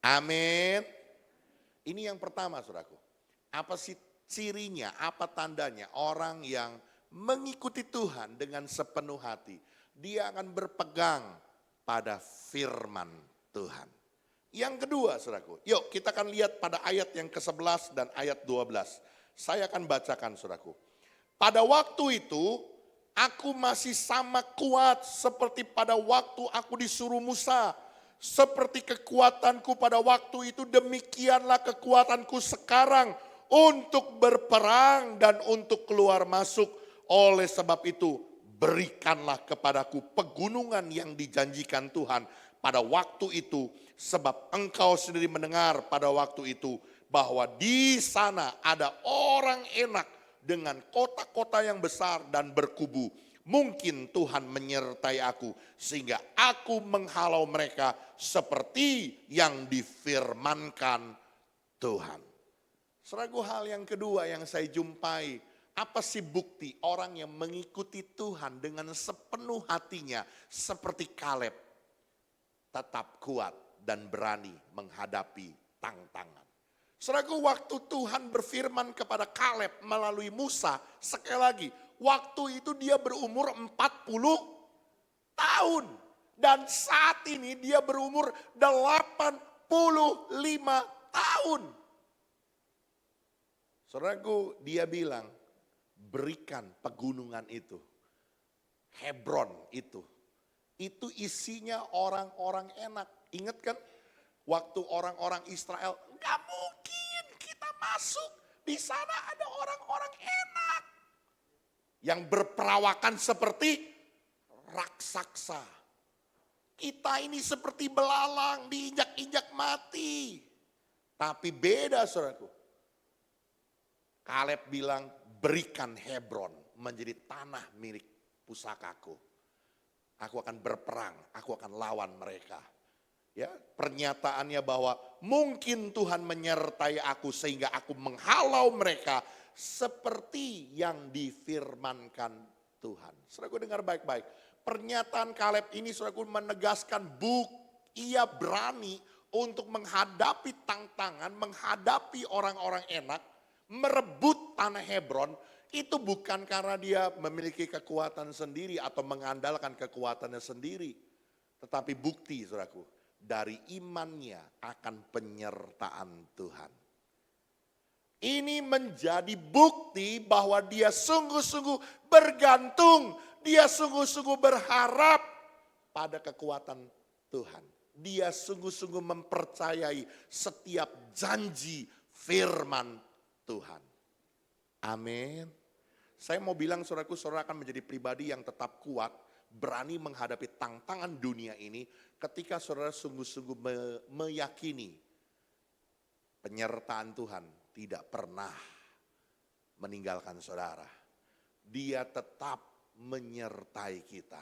Amin. Ini yang pertama, saudaraku. Apa sih cirinya, apa tandanya orang yang mengikuti Tuhan dengan sepenuh hati? Dia akan berpegang pada firman Tuhan. Yang kedua, saudaraku, yuk kita akan lihat pada ayat yang ke-11 dan ayat 12. Saya akan bacakan, saudaraku. Pada waktu itu, aku masih sama kuat seperti pada waktu aku disuruh Musa. Seperti kekuatanku pada waktu itu, demikianlah kekuatanku sekarang untuk berperang dan untuk keluar masuk. Oleh sebab itu, berikanlah kepadaku pegunungan yang dijanjikan Tuhan pada waktu itu. Sebab engkau sendiri mendengar pada waktu itu bahwa di sana ada orang enak dengan kota-kota yang besar dan berkubu. Mungkin Tuhan menyertai aku sehingga aku menghalau mereka seperti yang difirmankan Tuhan. Saudaraku, hal yang kedua yang saya jumpai, apa sih bukti orang yang mengikuti Tuhan dengan sepenuh hatinya seperti Kaleb, tetap kuat dan berani menghadapi tantangan. Saudaraku, waktu Tuhan berfirman kepada Kaleb melalui Musa, sekali lagi, waktu itu dia berumur 40 tahun. Dan saat ini dia berumur 85 tahun. Saudaraku, dia bilang, berikan pegunungan itu. Hebron itu. Itu isinya orang-orang enak. Ingat kan? Waktu orang-orang Israel, gak mungkin kita masuk. Di sana ada orang-orang enak. Yang berperawakan seperti raksasa. Kita ini seperti belalang diinjak-injak mati. Tapi beda saudaraku. Kaleb bilang berikan Hebron menjadi tanah milik pusakaku. Aku akan berperang, aku akan lawan mereka. Ya, pernyataannya bahwa mungkin Tuhan menyertai aku sehingga aku menghalau mereka seperti yang difirmankan Tuhan. Saudaraku dengar baik-baik. Pernyataan Kaleb ini saudaraku menegaskan ia berani untuk menghadapi tantangan, menghadapi orang-orang enak, merebut tanah Hebron. Itu bukan karena dia memiliki kekuatan sendiri atau mengandalkan kekuatannya sendiri. Tetapi bukti saudaraku, dari imannya akan penyertaan Tuhan. Ini menjadi bukti bahwa dia sungguh-sungguh bergantung, dia sungguh-sungguh berharap pada kekuatan Tuhan. Dia sungguh-sungguh mempercayai setiap janji firman Tuhan. Amin. Saya mau bilang saudaraku, saudara akan menjadi pribadi yang tetap kuat, berani menghadapi tantangan dunia ini ketika saudara sungguh-sungguh meyakini penyertaan Tuhan tidak pernah meninggalkan saudara. Dia tetap menyertai kita.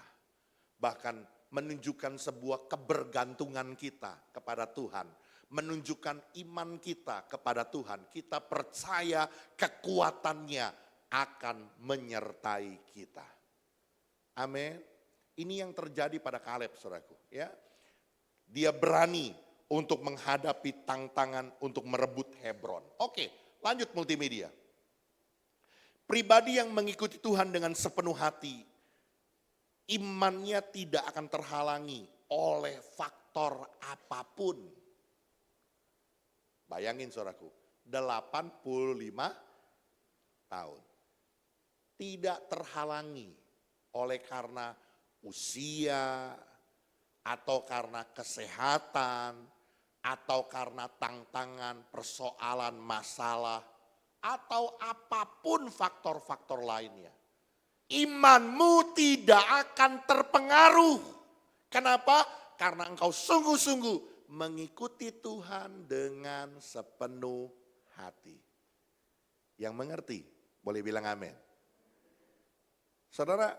Bahkan menunjukkan sebuah kebergantungan kita kepada Tuhan. Menunjukkan iman kita kepada Tuhan. Kita percaya kekuatannya akan menyertai kita. Amin. Ini yang terjadi pada Kaleb saudaraku. Ya. Dia berani untuk menghadapi tantangan untuk merebut Hebron. Oke, lanjut multimedia. Pribadi yang mengikuti Tuhan dengan sepenuh hati, imannya tidak akan terhalangi oleh faktor apapun. Bayangin saudaraku, 85 tahun. Tidak terhalangi oleh karena usia, atau karena kesehatan, atau karena tantangan, persoalan, masalah, atau apapun faktor-faktor lainnya. Imanmu tidak akan terpengaruh. Kenapa? Karena engkau sungguh-sungguh mengikuti Tuhan dengan sepenuh hati. Yang mengerti, boleh bilang amin. Saudara,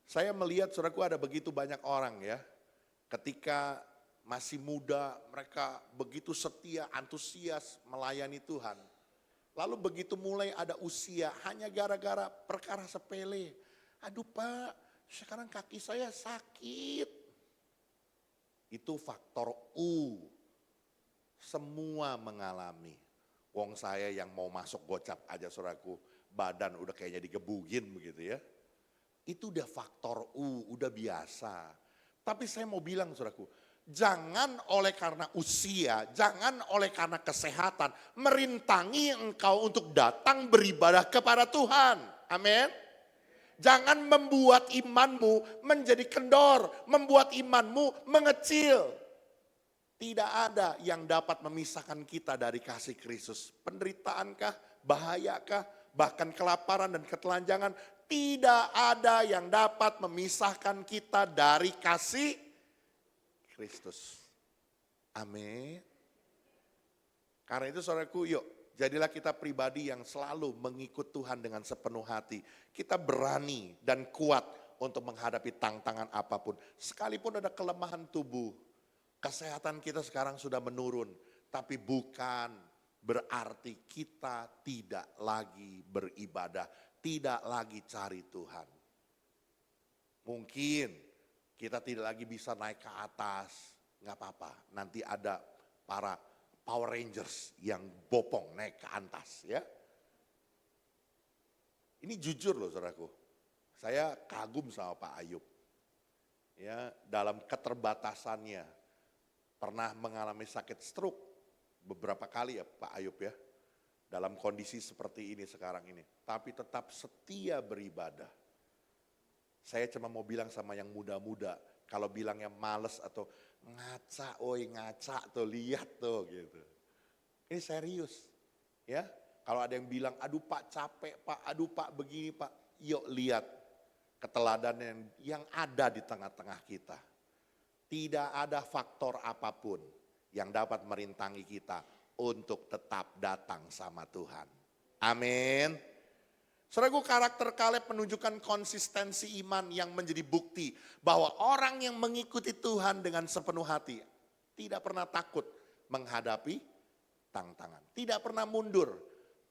saya melihat saudaraku ada begitu banyak orang ya. Ketika masih muda, mereka begitu setia, antusias melayani Tuhan. Lalu begitu mulai ada usia, hanya gara-gara perkara sepele. Aduh Pak, sekarang kaki saya sakit. Itu faktor U. Semua mengalami. Wong saya yang mau masuk gocap aja saudaraku, badan udah kayaknya digebugin begitu ya. Itu udah faktor U, udah biasa. Tapi saya mau bilang saudaraku, jangan oleh karena usia, jangan oleh karena kesehatan, merintangi engkau untuk datang beribadah kepada Tuhan. Amin. Jangan membuat imanmu menjadi kendor, membuat imanmu mengecil. Tidak ada yang dapat memisahkan kita dari kasih Kristus. Penderitaankah, bahayakah, bahkan kelaparan dan ketelanjangan, tidak ada yang dapat memisahkan kita dari kasih Kristus. Amin. Karena itu saudaraku, yuk jadilah kita pribadi yang selalu mengikut Tuhan dengan sepenuh hati. Kita berani dan kuat untuk menghadapi tantangan apapun. Sekalipun ada kelemahan tubuh, kesehatan kita sekarang sudah menurun. Tapi bukan berarti kita tidak lagi beribadah, tidak lagi cari Tuhan. Mungkin kita tidak lagi bisa naik ke atas, nggak apa-apa. Nanti ada para Power Rangers yang bopong naik ke atas ya. Ini jujur loh saudaraku, saya kagum sama Pak Ayub. Ya, dalam keterbatasannya pernah mengalami sakit stroke beberapa kali ya Pak Ayub ya. Dalam kondisi seperti ini sekarang ini. Tapi tetap setia beribadah. Saya cuma mau bilang sama yang muda-muda. Kalau bilangnya males atau ngaca tuh, lihat tuh gitu. Ini serius. Ya, kalau ada yang bilang aduh Pak capek Pak, aduh Pak begini Pak. Yuk lihat keteladanan yang ada di tengah-tengah kita. tidak ada faktor apapun yang dapat merintangi kita untuk tetap datang sama Tuhan. Amin. Saudaraku, karakter Kaleb menunjukkan konsistensi iman yang menjadi bukti bahwa orang yang mengikuti Tuhan dengan sepenuh hati tidak pernah takut menghadapi tantangan, tidak pernah mundur,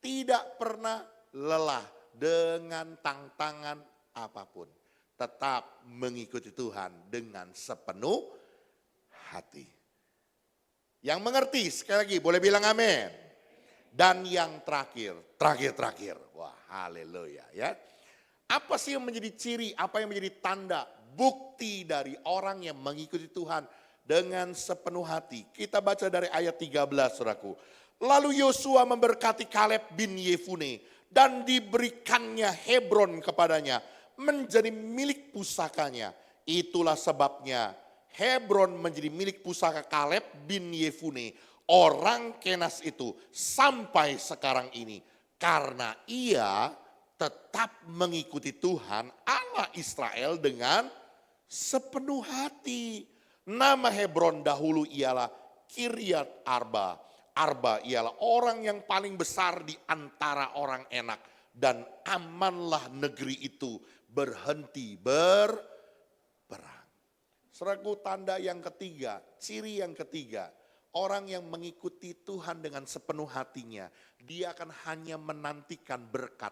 tidak pernah lelah dengan tantangan apapun. Tetap mengikuti Tuhan dengan sepenuh hati. Yang mengerti, sekali lagi boleh bilang amin. Dan yang terakhir. Wah, haleluya ya. Apa sih yang menjadi ciri, apa yang menjadi tanda, bukti dari orang yang mengikuti Tuhan dengan sepenuh hati? Kita baca dari ayat 13, saudaraku. Lalu Yosua memberkati Kaleb bin Yefune dan diberikannya Hebron kepadanya menjadi milik pusakanya. Itulah sebabnya Hebron menjadi milik pusaka Kaleb bin Yefune, orang Kenas itu, sampai sekarang ini. Karena ia tetap mengikuti Tuhan Allah Israel dengan sepenuh hati. Nama Hebron dahulu ialah Kiryat Arba. Arba ialah orang yang paling besar di antara orang enak. Dan amanlah negeri itu berhenti berperang. Saudaraku, tanda yang ketiga, ciri yang ketiga, orang yang mengikuti Tuhan dengan sepenuh hatinya, dia akan hanya menantikan berkat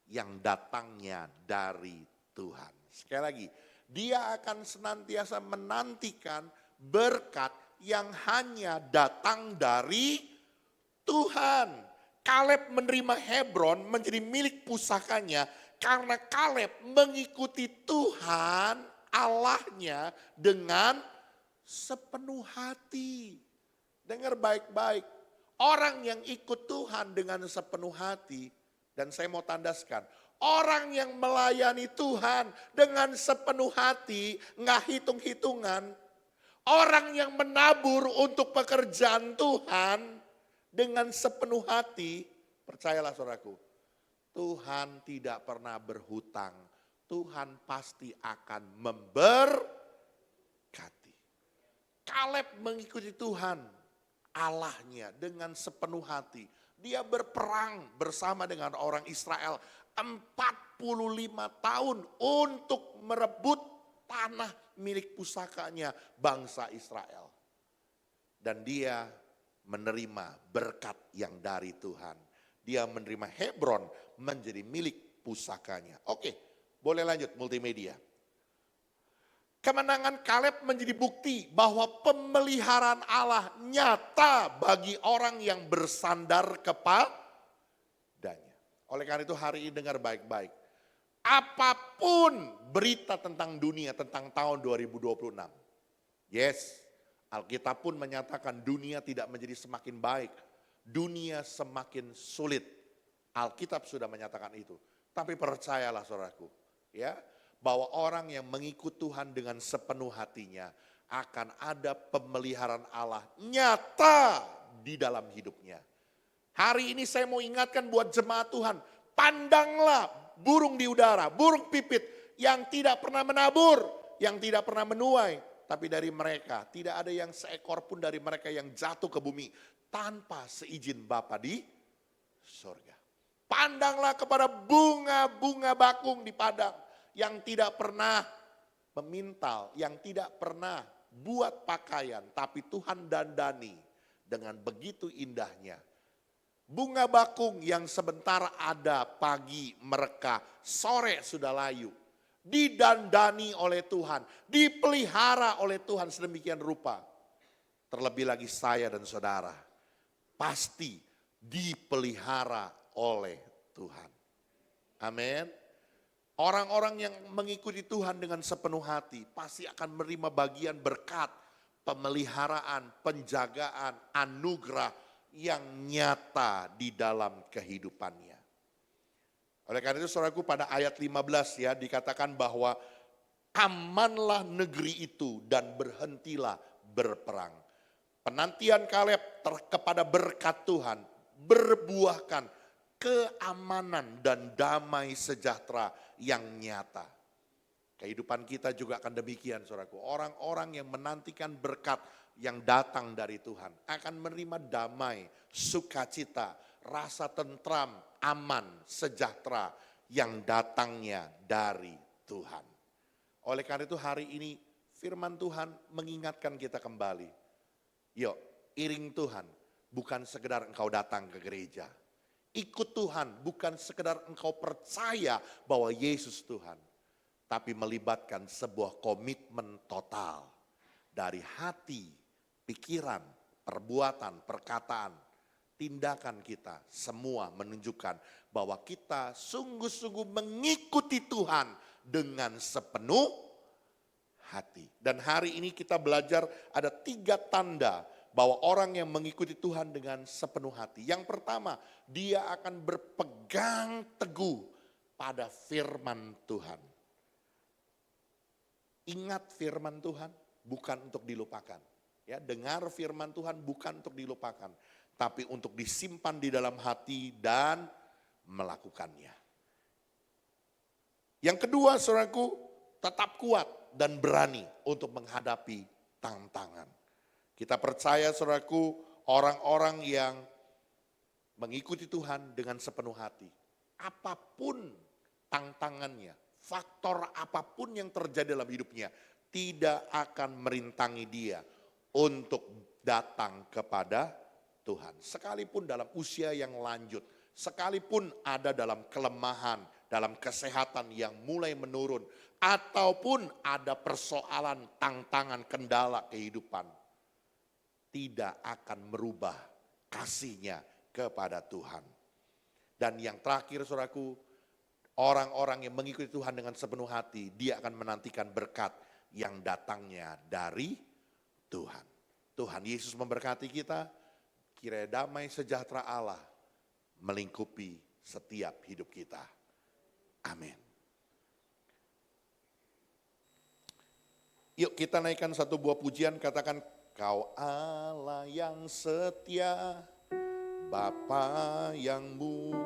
yang datangnya dari Tuhan. Sekali lagi, dia akan senantiasa menantikan berkat yang hanya datang dari Tuhan. Kaleb menerima Hebron menjadi milik pusakanya karena Kaleb mengikuti Tuhan Allahnya dengan sepenuh hati. Dengar baik-baik, orang yang ikut Tuhan dengan sepenuh hati, dan saya mau tandaskan, orang yang melayani Tuhan dengan sepenuh hati, nggak hitung-hitungan, orang yang menabur untuk pekerjaan Tuhan dengan sepenuh hati, percayalah saudaraku, Tuhan tidak pernah berhutang. Tuhan pasti akan memberkati. Kaleb mengikuti Tuhan Allahnya dengan sepenuh hati. Dia berperang bersama dengan orang Israel 45 tahun untuk merebut tanah milik pusakanya bangsa Israel. Dan dia menerima berkat yang dari Tuhan. Dia menerima Hebron menjadi milik pusakanya. Oke, boleh lanjut multimedia. Kemenangan Kaleb menjadi bukti bahwa pemeliharaan Allah nyata bagi orang yang bersandar kepadanya. Oleh karena itu hari ini dengar baik-baik. Apapun berita tentang dunia, tentang tahun 2026. Yes, Alkitab pun menyatakan dunia tidak menjadi semakin baik. Dunia semakin sulit. Alkitab sudah menyatakan itu. Tapi percayalah saudaraku, ya, bahwa orang yang mengikut Tuhan dengan sepenuh hatinya akan ada pemeliharaan Allah nyata di dalam hidupnya. Hari ini saya mau ingatkan buat jemaat Tuhan, pandanglah burung di udara, burung pipit yang tidak pernah menabur, yang tidak pernah menuai. Tapi dari mereka tidak ada yang seekor pun dari mereka yang jatuh ke bumi tanpa seizin Bapa di surga. Pandanglah kepada bunga-bunga bakung di padang yang tidak pernah memintal, yang tidak pernah buat pakaian, tapi Tuhan dandani dengan begitu indahnya. Bunga bakung yang sebentar ada pagi mereka, sore sudah layu. Didandani oleh Tuhan, dipelihara oleh Tuhan sedemikian rupa. Terlebih lagi saya dan saudara, pasti dipelihara oleh Tuhan. Amin. Orang-orang yang mengikuti Tuhan dengan sepenuh hati pasti akan menerima bagian berkat, pemeliharaan, penjagaan, anugerah yang nyata di dalam kehidupannya. Oleh karena itu saudaraku, pada ayat 15 ya dikatakan bahwa amanlah negeri itu dan berhentilah berperang. Penantian Kaleb kepada berkat Tuhan berbuahkan keamanan dan damai sejahtera yang nyata. Kehidupan kita juga akan demikian, saudaraku. Orang-orang yang menantikan berkat yang datang dari Tuhan akan menerima damai, sukacita, rasa tentram, aman, sejahtera yang datangnya dari Tuhan. Oleh karena itu hari ini firman Tuhan mengingatkan kita kembali. Yuk, iring Tuhan, bukan sekedar engkau datang ke gereja. Ikut Tuhan, bukan sekedar engkau percaya bahwa Yesus Tuhan. Tapi melibatkan sebuah komitmen total dari hati, pikiran, perbuatan, perkataan, tindakan kita. Semua menunjukkan bahwa kita sungguh-sungguh mengikuti Tuhan dengan sepenuh hati. Dan hari ini kita belajar ada 3 tanda bahwa orang yang mengikuti Tuhan dengan sepenuh hati. Yang pertama, dia akan berpegang teguh pada firman Tuhan. Ingat firman Tuhan bukan untuk dilupakan. Ya, dengar firman Tuhan bukan untuk dilupakan, tapi untuk disimpan di dalam hati dan melakukannya. Yang kedua, saudaraku, tetap kuat dan berani untuk menghadapi tantangan. Kita percaya, saudaraku, orang-orang yang mengikuti Tuhan dengan sepenuh hati, apapun tantangannya, faktor apapun yang terjadi dalam hidupnya, tidak akan merintangi dia untuk datang kepada Tuhan. Sekalipun dalam usia yang lanjut, sekalipun ada dalam kelemahan, dalam kesehatan yang mulai menurun, ataupun ada persoalan, tantangan, kendala kehidupan, tidak akan merubah kasihnya kepada Tuhan. Dan yang terakhir, saudaraku, orang-orang yang mengikuti Tuhan dengan sepenuh hati, dia akan menantikan berkat yang datangnya dari Tuhan. Tuhan Yesus memberkati kita, kiranya damai sejahtera Allah melingkupi setiap hidup kita. Amin. Yuk kita naikkan satu buah pujian, katakan, Kau Allah yang setia, Bapa yang mulia.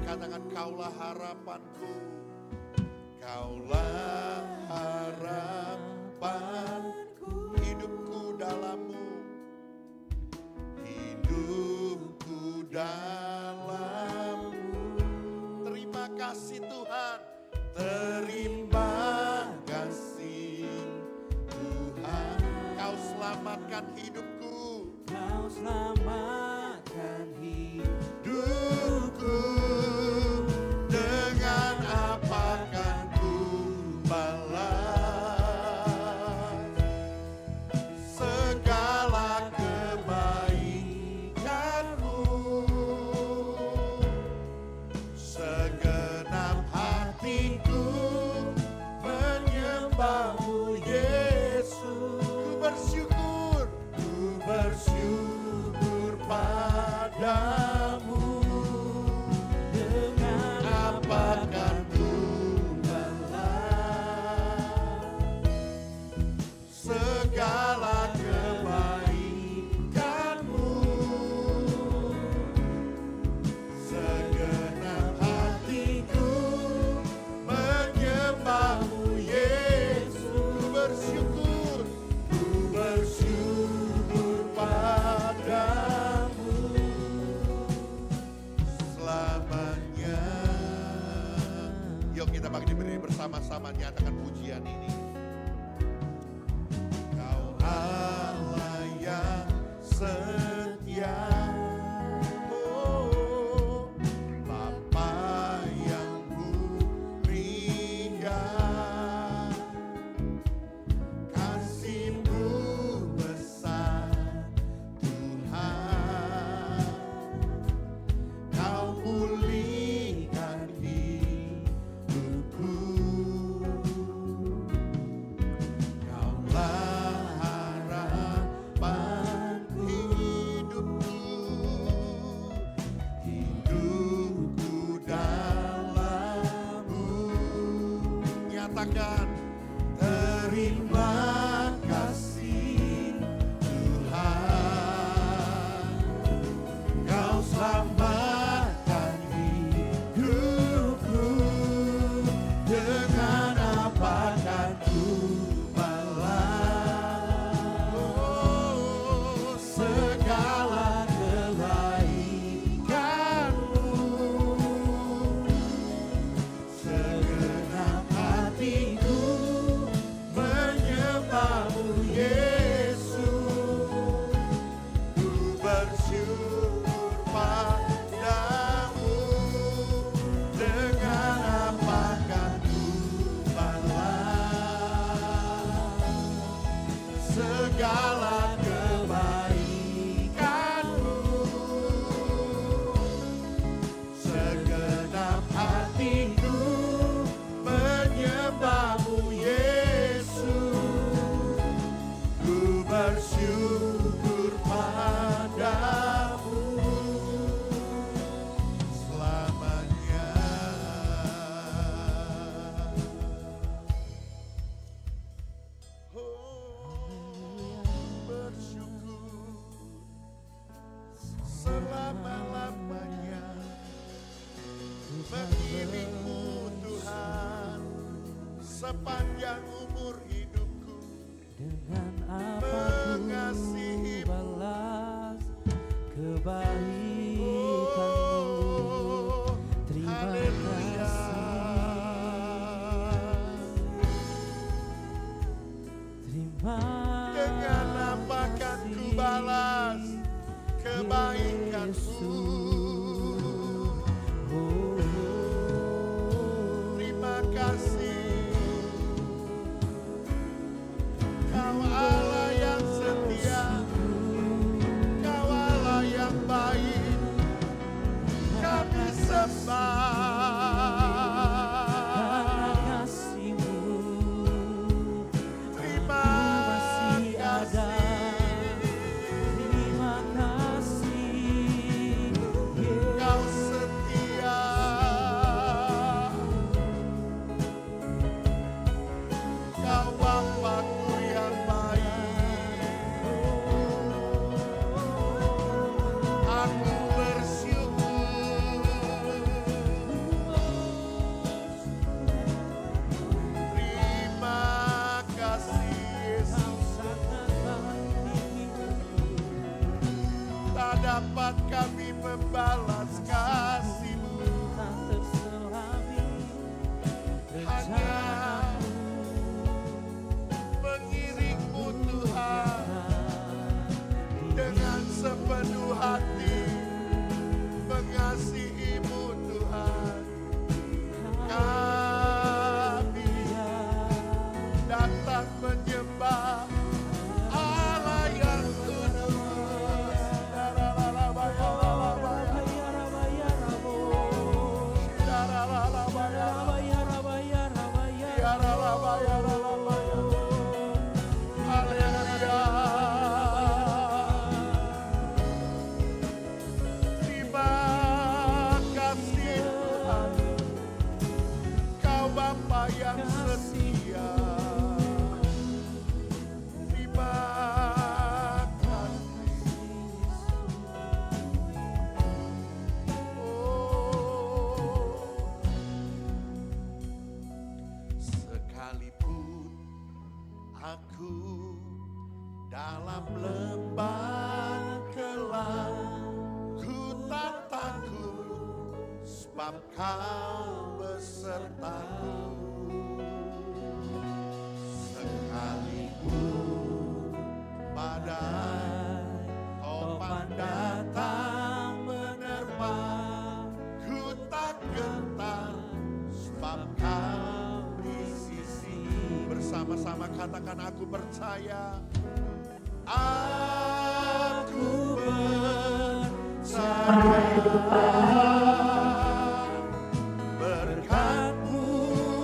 Katakan, Kaulah harapanku, Kaulah harapanku, hidupku dalam-Mu, hidupku dalam-Mu. Terima kasih Tuhan, terima kasih Tuhan, Kau selamatkan hidupku, Kau selamatkan hidupku. Dengan apa kan ku balas segala kebaikan-Mu, segenap hatiku menyembah-Mu Yesus. Ku bersyukur padamu. Apakah ku balas segala kebaikan-Mu, segenap hatiku menyembah-Mu Yesus. Ku bersyukur padamu selamanya. Yuk kita bagi berdiri bersama-sama nyatakan pujian ini. Kau Allah yang setia, oh, Bapa yang mulia, kasih katakan terima kasih Tuhan, Kau selamatkan hidupku, dengan apa kan ku balas segala kebaikanmu. Segenap hatiku menyembahmu Yesus, ku bersyukur padamu, dengan apa kan ku balas segala kebaikanmu. Segenap hatiku menyembahmu Yesus, ku bersyukur padamu selamanya. Bersyukur selama-lamanya mengiringmu Tuhan sepanjang umur hidupku, Dengan apa ku mengasihimu. balas kebaikanmu. Oh, Terima haleluya. Terima Dengan apa kan ku balas kebaikanmu. Terima kasih, Kau Allah yang setia, Kau Allah yang baik, kami sembah. kasih-Mu Terima masih ada. kasih, Terima kasih, Kau setia, Kau Bapakku yang baik. Aku bersyukur, terima kasih Yesus. sangat baik. Tak dapat kami membalas kasih-Mu, Tak terselami hanya mengiringmu Tuhan dengan sepenuh hati, mengasihimu Tuhan. Kami datang menyembah Allah yang kudus. Haleluya. Terima kasih Tuhan, Kau Bapa yang setia. Terima kasih. Oh, sekalipun aku dalam lembah gelap, ku tak takut, sebab Kau besertaku. Sekalipun badai topan datang menerpa, ku tak gentar, sebab Kau di sisi. Bersama-sama katakan, aku percaya. Aku percaya berkat-Mu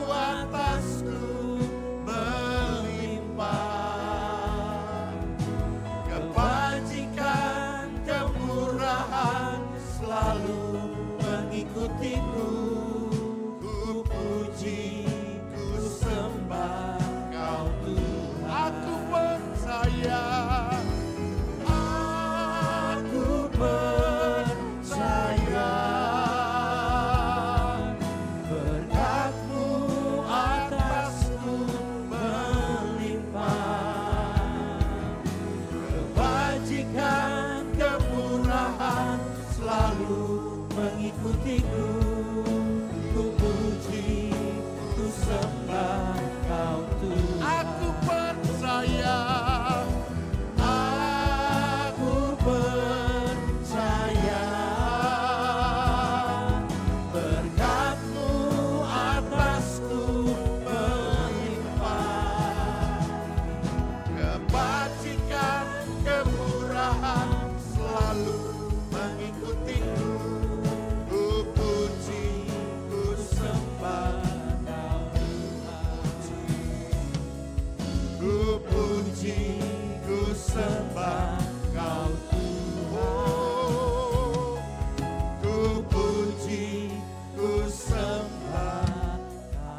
atasku melimpah, kebajikan, kemurahan selalu mengikutiku. Ku puji, ku sembah mengikutiku. Ku puji, ku sembah Kau Tuhan. Aku percaya, Aku percaya berkat-Mu atasku melimpah. kebajikan, kemurahan selalu mengikutiku. Ku puji, ku sembah Kau Tuhan. Ku puji, ku sembah Kau Tuhan. Ku puji, ku sembah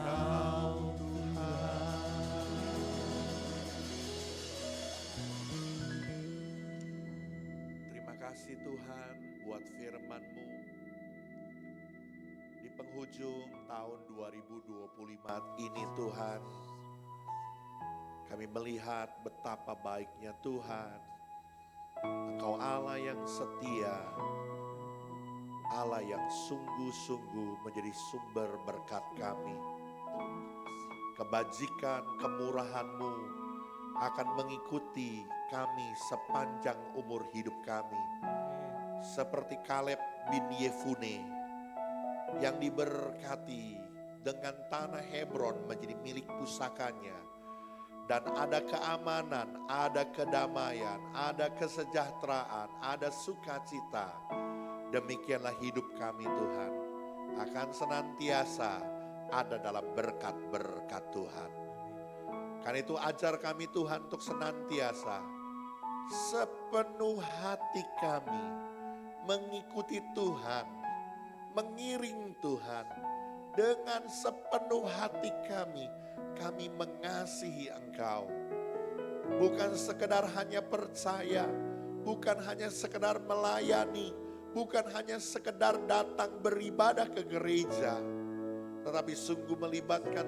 Kau Tuhan. Terima kasih Tuhan buat firman-Mu. Di penghujung tahun 2025 ini Tuhan, kami melihat betapa baiknya Tuhan. Engkau Allah yang setia, Allah yang sungguh-sungguh menjadi sumber berkat kami. Kebajikan, kemurahan-Mu akan mengikuti kami sepanjang umur hidup kami. Seperti Kaleb bin Yefune yang diberkati dengan tanah Hebron menjadi milik pusakanya. Dan ada keamanan, ada kedamaian, ada kesejahteraan, ada sukacita. Demikianlah hidup kami Tuhan, akan senantiasa ada dalam berkat-berkat Tuhan. Karena itu ajar kami Tuhan untuk senantiasa sepenuh hati kami mengikuti Tuhan, mengiring Tuhan. Dengan sepenuh hati kami mengasihi Engkau. Bukan sekedar hanya percaya, bukan hanya sekedar melayani, bukan hanya sekedar datang beribadah ke gereja, tetapi sungguh melibatkan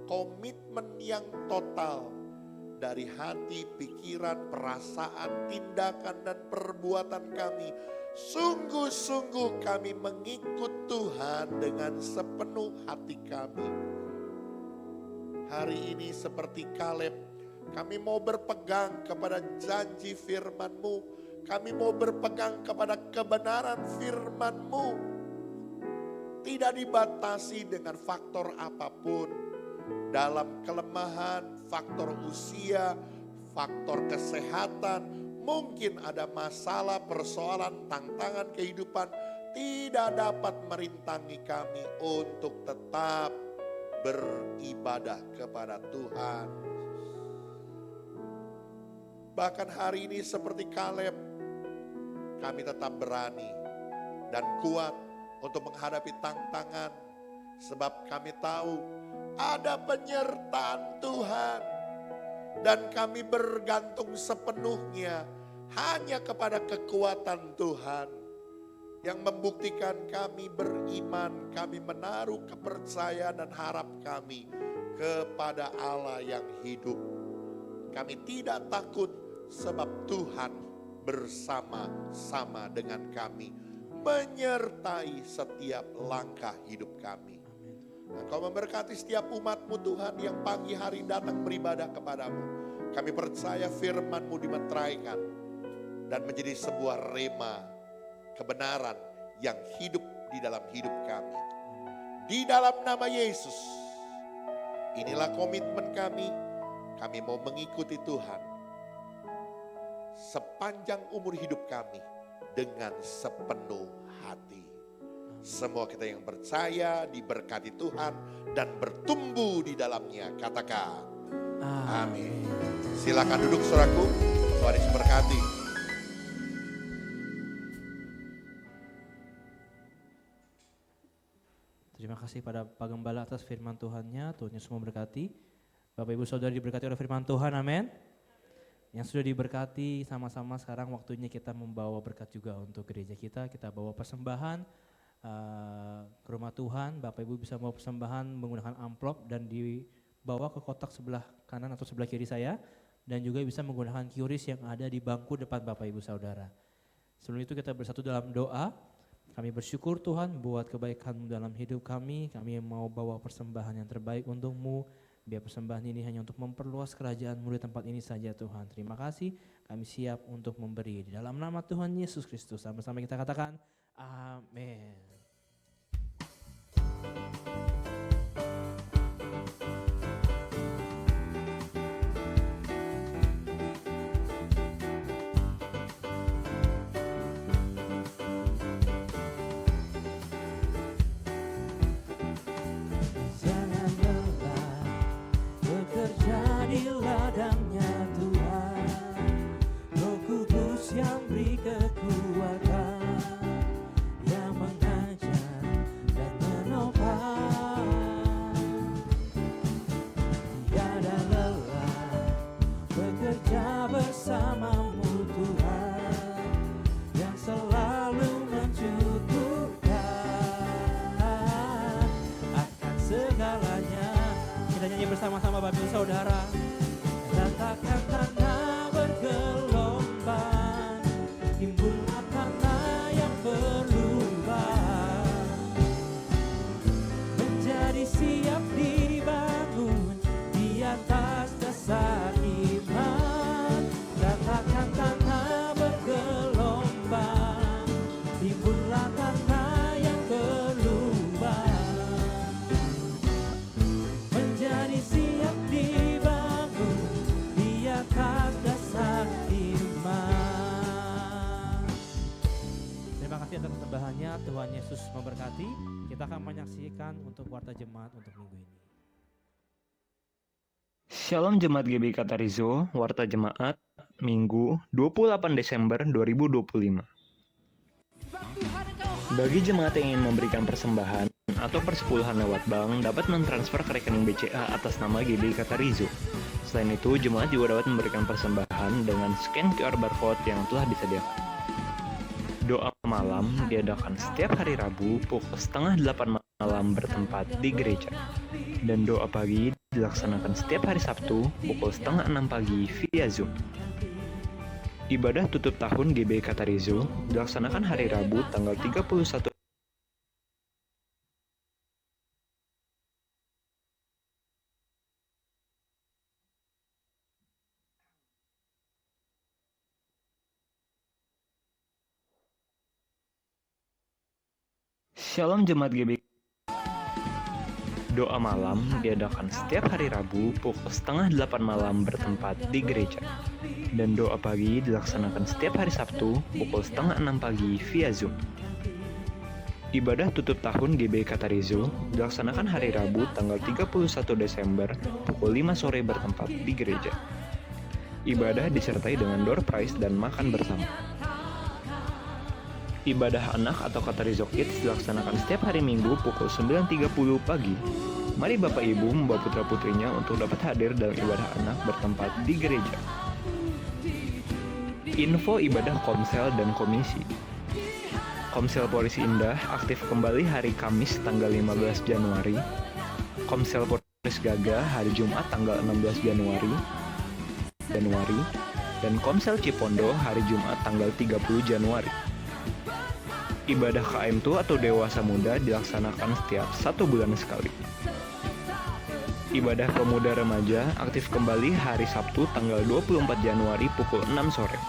komitmen yang total dari hati, pikiran, perasaan, tindakan, dan perbuatan kami. Sungguh-sungguh kami mengikut Tuhan dengan sepenuh hati kami. Hari ini seperti Kaleb, kami mau berpegang kepada janji firman-Mu. Kami mau berpegang kepada kebenaran firman-Mu. Tidak dibatasi dengan faktor apapun. Dalam kelemahan, faktor usia, faktor kesehatan, mungkin ada masalah, persoalan, tantangan kehidupan tidak dapat merintangi kami untuk tetap beribadah kepada Tuhan. Bahkan hari ini seperti Kaleb, kami tetap berani dan kuat untuk menghadapi tantangan. Sebab kami tahu ada penyertaan Tuhan. Dan kami bergantung sepenuhnya hanya kepada kekuatan Tuhan. Yang membuktikan kami beriman, kami menaruh kepercayaan dan harap kami kepada Allah yang hidup. Kami tidak takut sebab Tuhan bersama-sama dengan kami, menyertai setiap langkah hidup kami. Engkau memberkati setiap umat-Mu Tuhan yang pagi hari datang beribadah kepadamu. Kami percaya firman-Mu dimeteraikan dan menjadi sebuah rema kebenaran yang hidup di dalam hidup kami. Di dalam nama Yesus, inilah komitmen kami. Kami mau mengikuti Tuhan sepanjang umur hidup kami dengan sepenuh hati. Semua kita yang percaya diberkati Tuhan dan bertumbuh di dalamnya. Katakan amin. Silakan duduk saudaraku. Tuhan Yesus berkati. Terima kasih pada Pak Gembala atas firman Tuhannya. Tuhan Yesus memberkati. Bapak Ibu Saudara diberkati oleh firman Tuhan, amin. Yang sudah diberkati sama-sama sekarang waktunya kita membawa berkat juga untuk gereja kita. Kita bawa persembahan ke rumah Tuhan. Bapak Ibu bisa bawa persembahan menggunakan amplop dan dibawa ke kotak sebelah kanan atau sebelah kiri saya. Dan juga bisa menggunakan QRIS yang ada di bangku depan Bapak Ibu Saudara. Sebelum itu kita bersatu dalam doa. Kami bersyukur Tuhan buat kebaikan-Mu dalam hidup kami. Kami mau bawa persembahan yang terbaik untuk-Mu. Biar persembahan ini hanya untuk memperluas kerajaan-Mu di tempat ini saja Tuhan. Terima kasih, kami siap untuk memberi. Di dalam nama Tuhan Yesus Kristus, sama-sama kita katakan, amin. Jangan lelah bekerja di ladangnya Tuhan, Roh Kudus yang beri kekuatan, yang mengajar dan menopang. Tiada lelah bekerja bersamamu Tuhan, yang selalu mencukupkan akan segalanya. Kita nyanyi bersama-sama Bapak Ibu Saudara. Ratakan tanah bergelombang, timbullah tanah yang berlubang, menjadi siap dibangun di atas dasar iman. Ratakan tanah bergelombang, timbullah tanah yang berlubang, menjadi siap dibangun di atas dasar iman. Terima kasih atas persembahannya. Tuhan Yesus memberkati. Kita akan menyaksikan untuk warta jemaat untuk minggu ini. Shalom Jemaat GBI Katarizo, Warta Jemaat, Minggu 28 Desember 2025. Bagi jemaat yang ingin memberikan persembahan atau persepuluhan lewat bank, dapat mentransfer ke rekening BCA atas nama GBI Katarizo. Selain itu, jemaat juga dapat memberikan persembahan dengan scan QR barcode yang telah disediakan. Doa malam diadakan setiap hari Rabu pukul 7:30 malam bertempat di gereja. Dan doa pagi dilaksanakan setiap hari Sabtu pukul 5:30 pagi via Zoom. Ibadah tutup tahun GBI Katarizo dilaksanakan hari Rabu tanggal 31 Shalom Jemaat GBI. Doa malam diadakan setiap hari Rabu pukul 7:30 malam bertempat di gereja. Dan doa pagi dilaksanakan setiap hari Sabtu pukul 5:30 pagi via Zoom. Ibadah tutup tahun GBI Katarizo dilaksanakan hari Rabu tanggal 31 Desember pukul 5 sore bertempat di gereja. Ibadah disertai dengan door prize dan makan bersama. Ibadah anak atau Katarizo Kids dilaksanakan setiap hari Minggu pukul 9:30 pagi. Mari Bapak Ibu membawa putra-putrinya untuk dapat hadir dalam ibadah anak bertempat di gereja. Info ibadah Komsel dan Komisi. Komsel Polisi Indah aktif kembali hari Kamis tanggal 15 Januari. Komsel Polisi Gaga hari Jumat tanggal 16 Januari. Dan Komsel Cipondo hari Jumat tanggal 30 Januari. Ibadah KM2 atau Dewasa Muda dilaksanakan setiap 1 bulan sekali. Ibadah Pemuda Remaja aktif kembali hari Sabtu tanggal 24 Januari pukul 6 sore.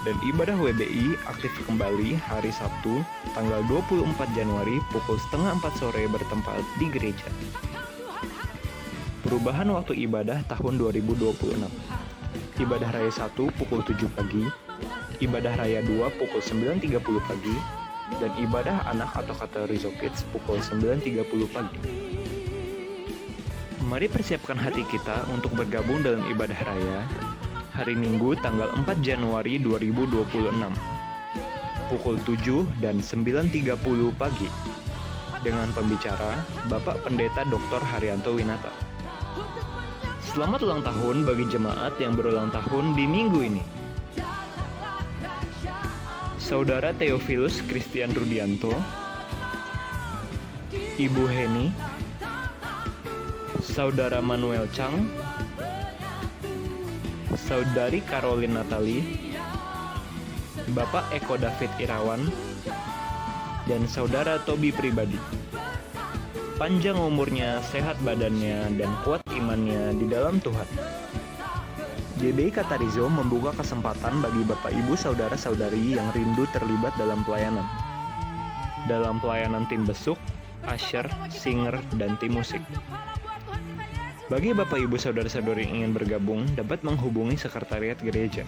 Dan ibadah WBI aktif kembali hari Sabtu tanggal 24 Januari pukul 3:30 sore bertempat di gereja. Perubahan waktu ibadah tahun 2026. Ibadah Raya 1 pukul 7 pagi, Ibadah Raya 2 pukul 9:30 pagi, dan ibadah anak atau Katarizo Kids pukul 9:30 pagi. Mari persiapkan hati kita untuk bergabung dalam ibadah raya hari Minggu tanggal 4 Januari 2026 pukul 7 dan 9:30 pagi dengan pembicara Bapak Pendeta Dr. Haryanto Winata. Selamat ulang tahun bagi jemaat yang berulang tahun di minggu ini. Saudara Theophilus Christian Rudianto, Ibu Heni, Saudara Manuel Chang, Saudari Caroline Natali, Bapak Eko David Irawan, dan saudara Tobi pribadi. Panjang umurnya, sehat badannya, dan kuat imannya di dalam Tuhan. GBI Katarizo membuka kesempatan bagi Bapak Ibu Saudara-saudari yang rindu terlibat dalam pelayanan. Dalam pelayanan tim besuk, usher, singer, dan tim musik. Bagi Bapak Ibu Saudara-saudari yang ingin bergabung, dapat menghubungi sekretariat gereja.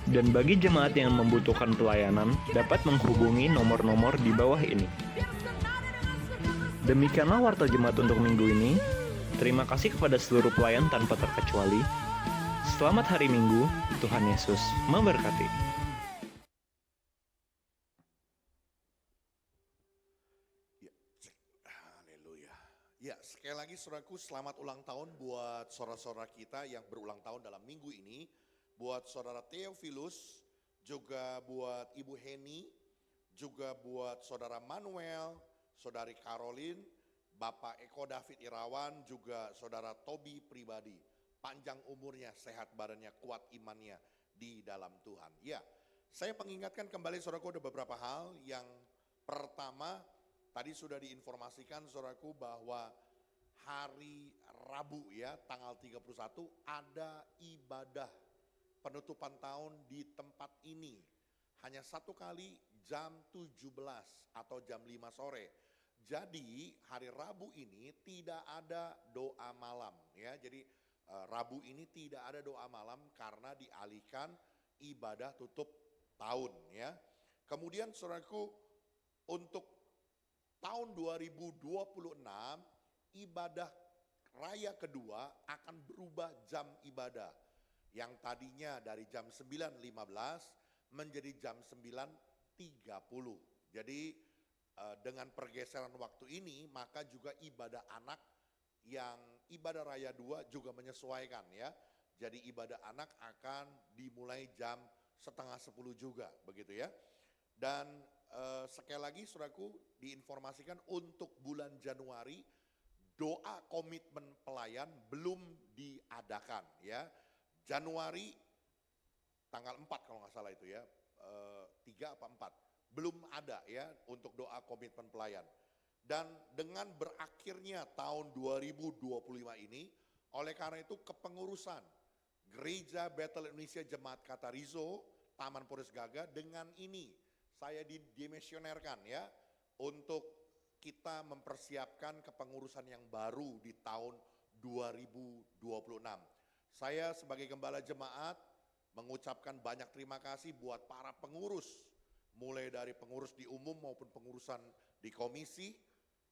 Dan bagi jemaat yang membutuhkan pelayanan, dapat menghubungi nomor-nomor di bawah ini. Demikianlah warta jemaat untuk minggu ini. Terima kasih kepada seluruh pelayan tanpa terkecuali. Selamat hari Minggu, Tuhan Yesus memberkati. Haleluya. Ya, sekali lagi saudaraku, selamat ulang tahun buat saudara-saudara kita yang berulang tahun dalam minggu ini. Buat saudara Theophilus, juga buat Ibu Heni, juga buat saudara Manuel, saudari Caroline, Bapak Eko David Irawan, juga saudara Tobi pribadi. Panjang umurnya, sehat badannya, kuat imannya di dalam Tuhan. Ya, saya mengingatkan kembali saudaraku ada beberapa hal. Yang pertama, tadi sudah diinformasikan saudaraku bahwa hari Rabu ya, tanggal 31 ada ibadah penutupan tahun di tempat ini. Hanya satu kali jam 17 atau jam 5 sore. Jadi hari Rabu ini tidak ada doa malam ya. Jadi Rabu ini tidak ada doa malam karena dialihkan ibadah tutup tahun ya. Kemudian saudaraku, untuk tahun 2026 ibadah raya kedua akan berubah jam ibadah. Yang tadinya dari jam 9.15 menjadi jam 9.30. Jadi dengan pergeseran waktu ini maka juga ibadah anak yang ibadah raya 2 juga menyesuaikan ya. Jadi ibadah anak akan dimulai jam 9:30 juga begitu ya. Dan sekali lagi saudaraku diinformasikan untuk bulan Januari doa komitmen pelayan belum diadakan ya. Januari tanggal 4 kalau nggak salah itu ya, 3 apa 4. Belum ada ya untuk doa komitmen pelayan. Dan dengan berakhirnya tahun 2025 ini, oleh karena itu kepengurusan Gereja Bethel Indonesia Jemaat Katarizo, Taman Purus Gaga, dengan ini saya dimisionerkan ya untuk kita mempersiapkan kepengurusan yang baru di tahun 2026. Saya sebagai gembala jemaat mengucapkan banyak terima kasih buat para pengurus, mulai dari pengurus di umum maupun pengurusan di komisi.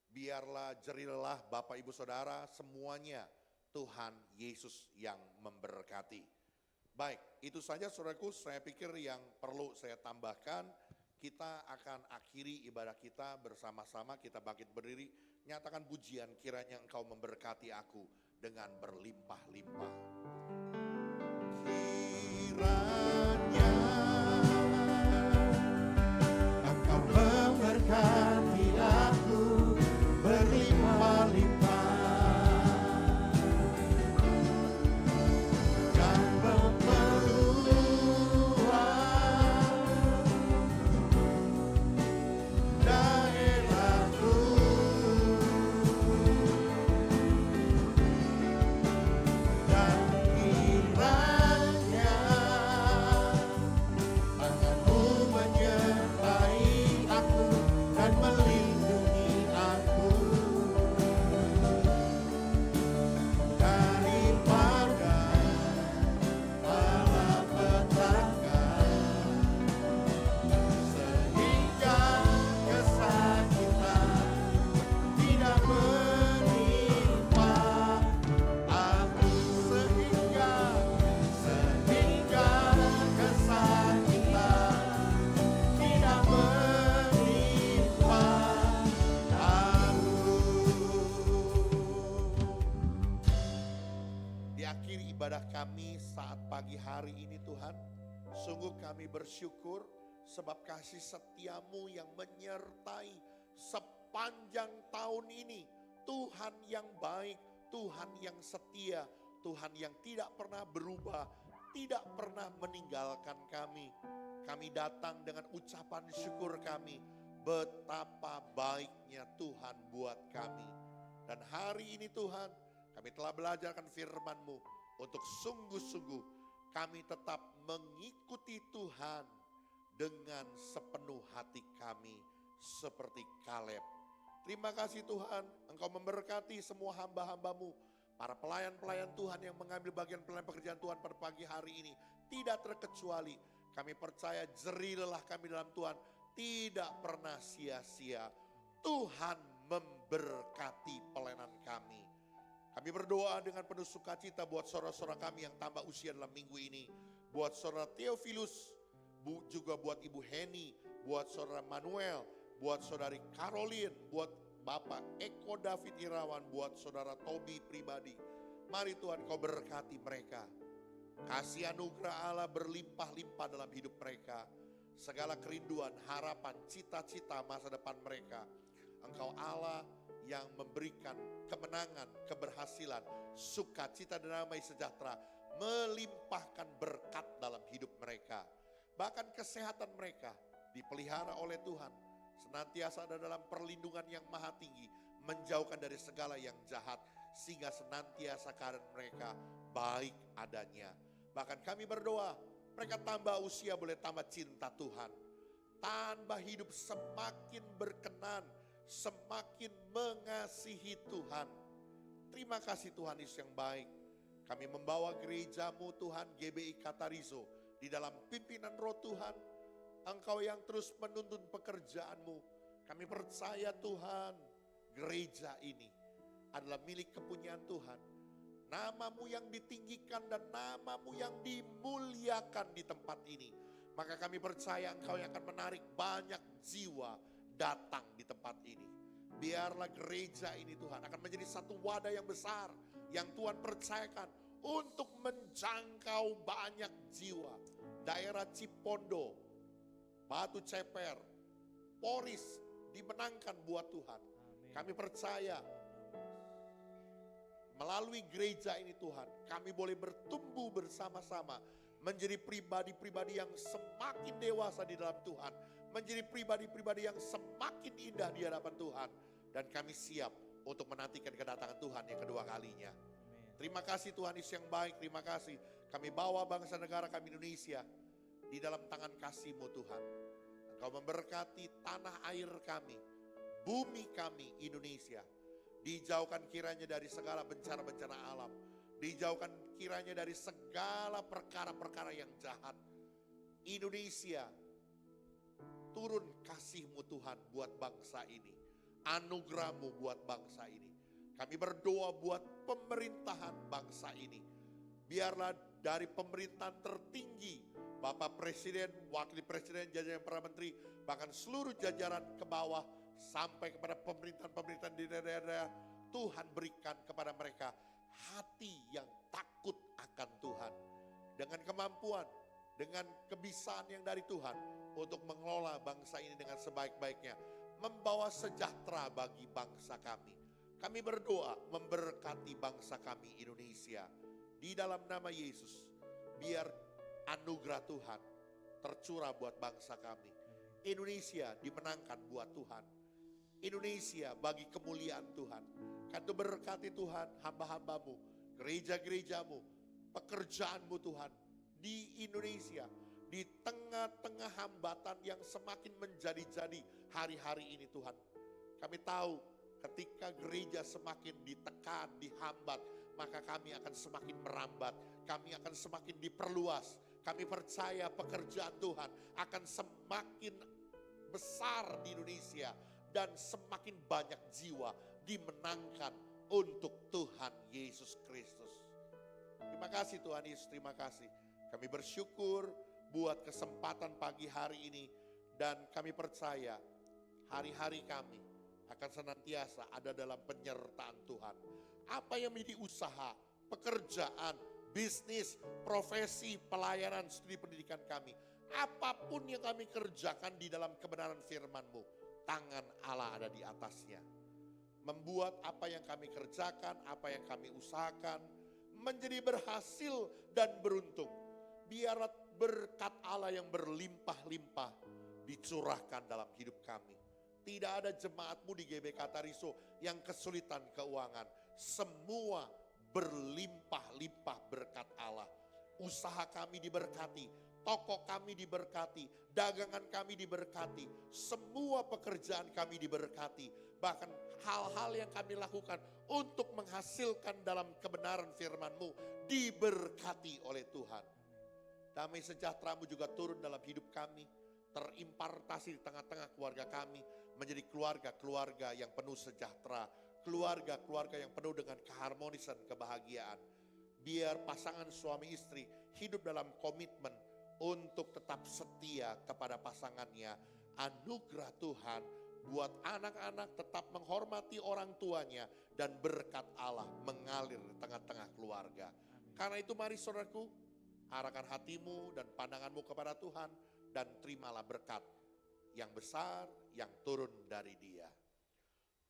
Biarlah jerilah Bapak Ibu Saudara semuanya Tuhan Yesus yang memberkati. Baik, itu saja saudaraku, saya pikir yang perlu saya tambahkan. Kita akan akhiri ibadah kita bersama-sama, kita bangkit berdiri, nyatakan pujian, kiranya Engkau memberkati aku dengan berlimpah-limpah. Kiranya Engkau memberkati aku berlimpah-limpah dan memperluas daerahku, dan kiranya tanganmu menyertai aku dan melindungi aku daripada malapetaka, sehingga kesakitan tidak menimpa aku, sehingga kesakitan tidak menimpa aku. Di akhir ibadah kami saat pagi hari ini Tuhan, sungguh kami bersyukur sebab kasih setiamu yang menyertai sepanjang tahun ini. Tuhan yang baik, Tuhan yang setia, Tuhan yang tidak pernah berubah, tidak pernah meninggalkan kami. kami datang dengan ucapan syukur kami. Betapa baiknya Tuhan buat kami. Dan hari ini Tuhan, kami telah belajarkan firman-Mu untuk sungguh-sungguh kami tetap mengikuti Tuhan dengan sepenuh hati kami seperti Kaleb. Terima kasih Tuhan, Engkau memberkati semua hamba-hamba-Mu, para pelayan-pelayan Tuhan yang mengambil bagian pelayan pekerjaan Tuhan pada pagi hari ini. Tidak terkecuali, kami percaya jerih lelah kami dalam Tuhan tidak pernah sia-sia. Tuhan memberkati pelayanan kami. Kami berdoa dengan penuh sukacita buat saudara-saudara kami yang tambah usia dalam minggu ini. Buat saudara Theophilus, juga buat Ibu Heni, buat saudara Manuel, buat saudari Caroline, buat Bapak Eko David Irawan, buat saudara Tobi pribadi. Mari Tuhan Kau berkati mereka. Kasih anugerah Allah berlimpah-limpah dalam hidup mereka. Segala kerinduan, harapan, cita-cita masa depan mereka. Engkau Allah yang memberikan kemenangan, keberhasilan, sukacita dan damai sejahtera. Melimpahkan berkat dalam hidup mereka. Bahkan kesehatan mereka dipelihara oleh Tuhan. Senantiasa ada dalam perlindungan yang maha tinggi. Menjauhkan dari segala yang jahat. Sehingga senantiasa keadaan mereka baik adanya. Bahkan kami berdoa, mereka tambah usia boleh tambah cinta Tuhan. Tambah hidup semakin berkenan. Semakin mengasihi Tuhan. Terima kasih Tuhan Yesus yang baik. Kami membawa gereja-Mu Tuhan GBI Katarizo di dalam pimpinan Roh Tuhan. Engkau yang terus menuntun pekerjaan-Mu. Kami percaya Tuhan, gereja ini adalah milik kepunyaan Tuhan. Nama-Mu yang ditinggikan dan nama-Mu yang dimuliakan di tempat ini. Maka kami percaya Engkau yang akan menarik banyak jiwa datang di tempat ini. Biarlah gereja ini Tuhan akan menjadi satu wadah yang besar yang Tuhan percayakan untuk menjangkau banyak jiwa. Daerah Cipondo, Batu Ceper, Poris dimenangkan buat Tuhan. Kami percaya melalui gereja ini Tuhan, kami boleh bertumbuh bersama-sama menjadi pribadi-pribadi yang semakin dewasa di dalam Tuhan, menjadi pribadi-pribadi yang semakin indah di hadapan Tuhan, dan kami siap untuk menantikan kedatangan Tuhan yang kedua kalinya. Terima kasih Tuhan Yesus yang baik, terima kasih. Kami bawa bangsa negara kami Indonesia di dalam tangan kasih-Mu Tuhan. Engkau memberkati tanah air kami, bumi kami Indonesia. Dijauhkan kiranya dari segala bencana-bencana alam. Dijauhkan kiranya dari segala perkara-perkara yang jahat. Indonesia, turun kasih-Mu Tuhan buat bangsa ini. Anugerah-Mu buat bangsa ini. Kami berdoa buat pemerintahan bangsa ini. Biarlah dari pemerintahan tertinggi, Bapak Presiden, Wakil Presiden, jajaran para menteri, bahkan seluruh jajaran ke bawah sampai kepada pemerintahan-pemerintahan di daerah-daerah, Tuhan berikan kepada mereka hati yang takut akan Tuhan. Dengan kemampuan, dengan kebisaan yang dari Tuhan untuk mengelola bangsa ini dengan sebaik-baiknya. Membawa sejahtera bagi bangsa kami. Kami berdoa memberkati bangsa kami Indonesia. Di dalam nama Yesus, biar anugerah Tuhan tercurah buat bangsa kami. Indonesia dimenangkan buat Tuhan. Indonesia bagi kemuliaan Tuhan. Kami berkati Tuhan hamba-hamba-Mu, gereja-gereja-Mu, pekerjaan-Mu Tuhan di Indonesia. Di tengah-tengah hambatan yang semakin menjadi-jadi hari-hari ini Tuhan. Kami tahu ketika gereja semakin ditekan, dihambat, maka kami akan semakin merambat. Kami akan semakin diperluas. Kami percaya pekerjaan Tuhan akan semakin besar di Indonesia. Dan semakin banyak jiwa dimenangkan untuk Tuhan Yesus Kristus. Terima kasih Tuhan Yesus, terima kasih. Kami bersyukur buat kesempatan pagi hari ini. Dan kami percaya hari-hari kami akan senantiasa ada dalam penyertaan Tuhan. Apa yang menjadi usaha, pekerjaan, bisnis, profesi, pelayanan, studi pendidikan kami. Apapun yang kami kerjakan di dalam kebenaran firman-Mu, tangan Allah ada di atasnya. Membuat apa yang kami kerjakan, apa yang kami usahakan, menjadi berhasil dan beruntung. Biarlah berkat Allah yang berlimpah-limpah dicurahkan dalam hidup kami. Tidak ada jemaatmu di GBK Tariso yang kesulitan keuangan. Semua berlimpah-limpah berkat Allah. Usaha kami diberkati, toko kami diberkati, dagangan kami diberkati, semua pekerjaan kami diberkati. Bahkan hal-hal yang kami lakukan untuk menghasilkan dalam kebenaran firman-Mu diberkati oleh Tuhan. Damai sejahtera-Mu juga turun dalam hidup kami, terimpartasi di tengah-tengah keluarga kami, menjadi keluarga-keluarga yang penuh sejahtera, keluarga-keluarga yang penuh dengan keharmonisan, kebahagiaan. Biar pasangan suami istri hidup dalam komitmen untuk tetap setia kepada pasangannya. Anugerah Tuhan buat anak-anak tetap menghormati orang tuanya dan berkat Allah mengalir di tengah-tengah keluarga. Karena itu mari saudaraku, arahkan hatimu dan pandanganmu kepada Tuhan dan terimalah berkat yang besar yang turun dari Dia.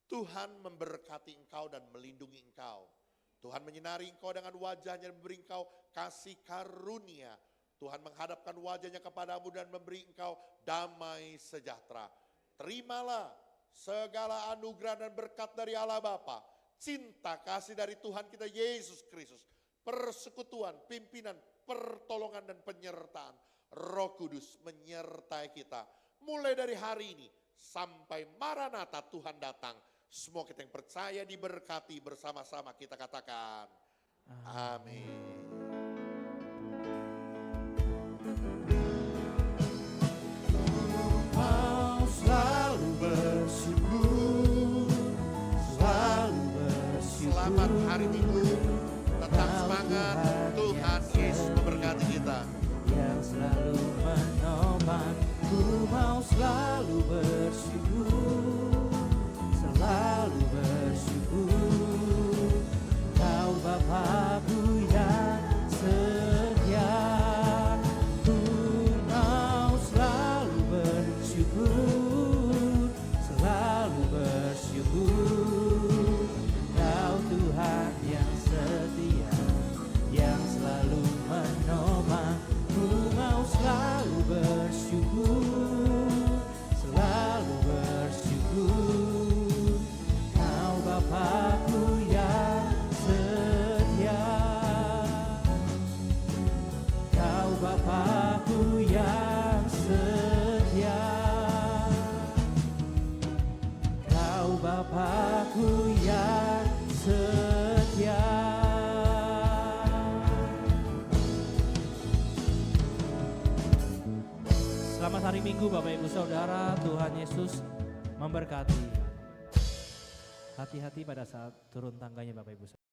Tuhan memberkati engkau dan melindungi engkau. Tuhan menyinari engkau dengan wajahnya dan memberi engkau kasih karunia. Tuhan menghadapkan wajahnya kepadamu dan memberi engkau damai sejahtera. Terimalah segala anugerah dan berkat dari Allah Bapa, cinta kasih dari Tuhan kita Yesus Kristus, persekutuan, pimpinan, pertolongan dan penyertaan Roh Kudus menyertai kita. Mulai dari hari ini sampai Maranatha Tuhan datang. Semua kita yang percaya diberkati bersama-sama kita katakan amin. Kau selalu bersyukur, selalu bersyukur. Selamat hari Minggu, tetap semangat, Tuhan Yesus memberkati kita. Yang selalu menopang, ku mau selalu bersyukur, selalu bersyukur. Kau Bapa-Ku yang setia, ku mau selalu bersyukur, selalu bersyukur. Kau Tuhan yang setia, yang selalu menopang, ku mau selalu bersyukur, selalu bersyukur. Kau Bapa-Ku yang setia, Kau Bapa-Ku yang setia, Kau Bapa-Ku yang setia. Selamat hari Minggu Bapak Ibu Saudara, Tuhan Yesus memberkati. Hati-hati pada saat turun tangganya Bapak Ibu Saudara.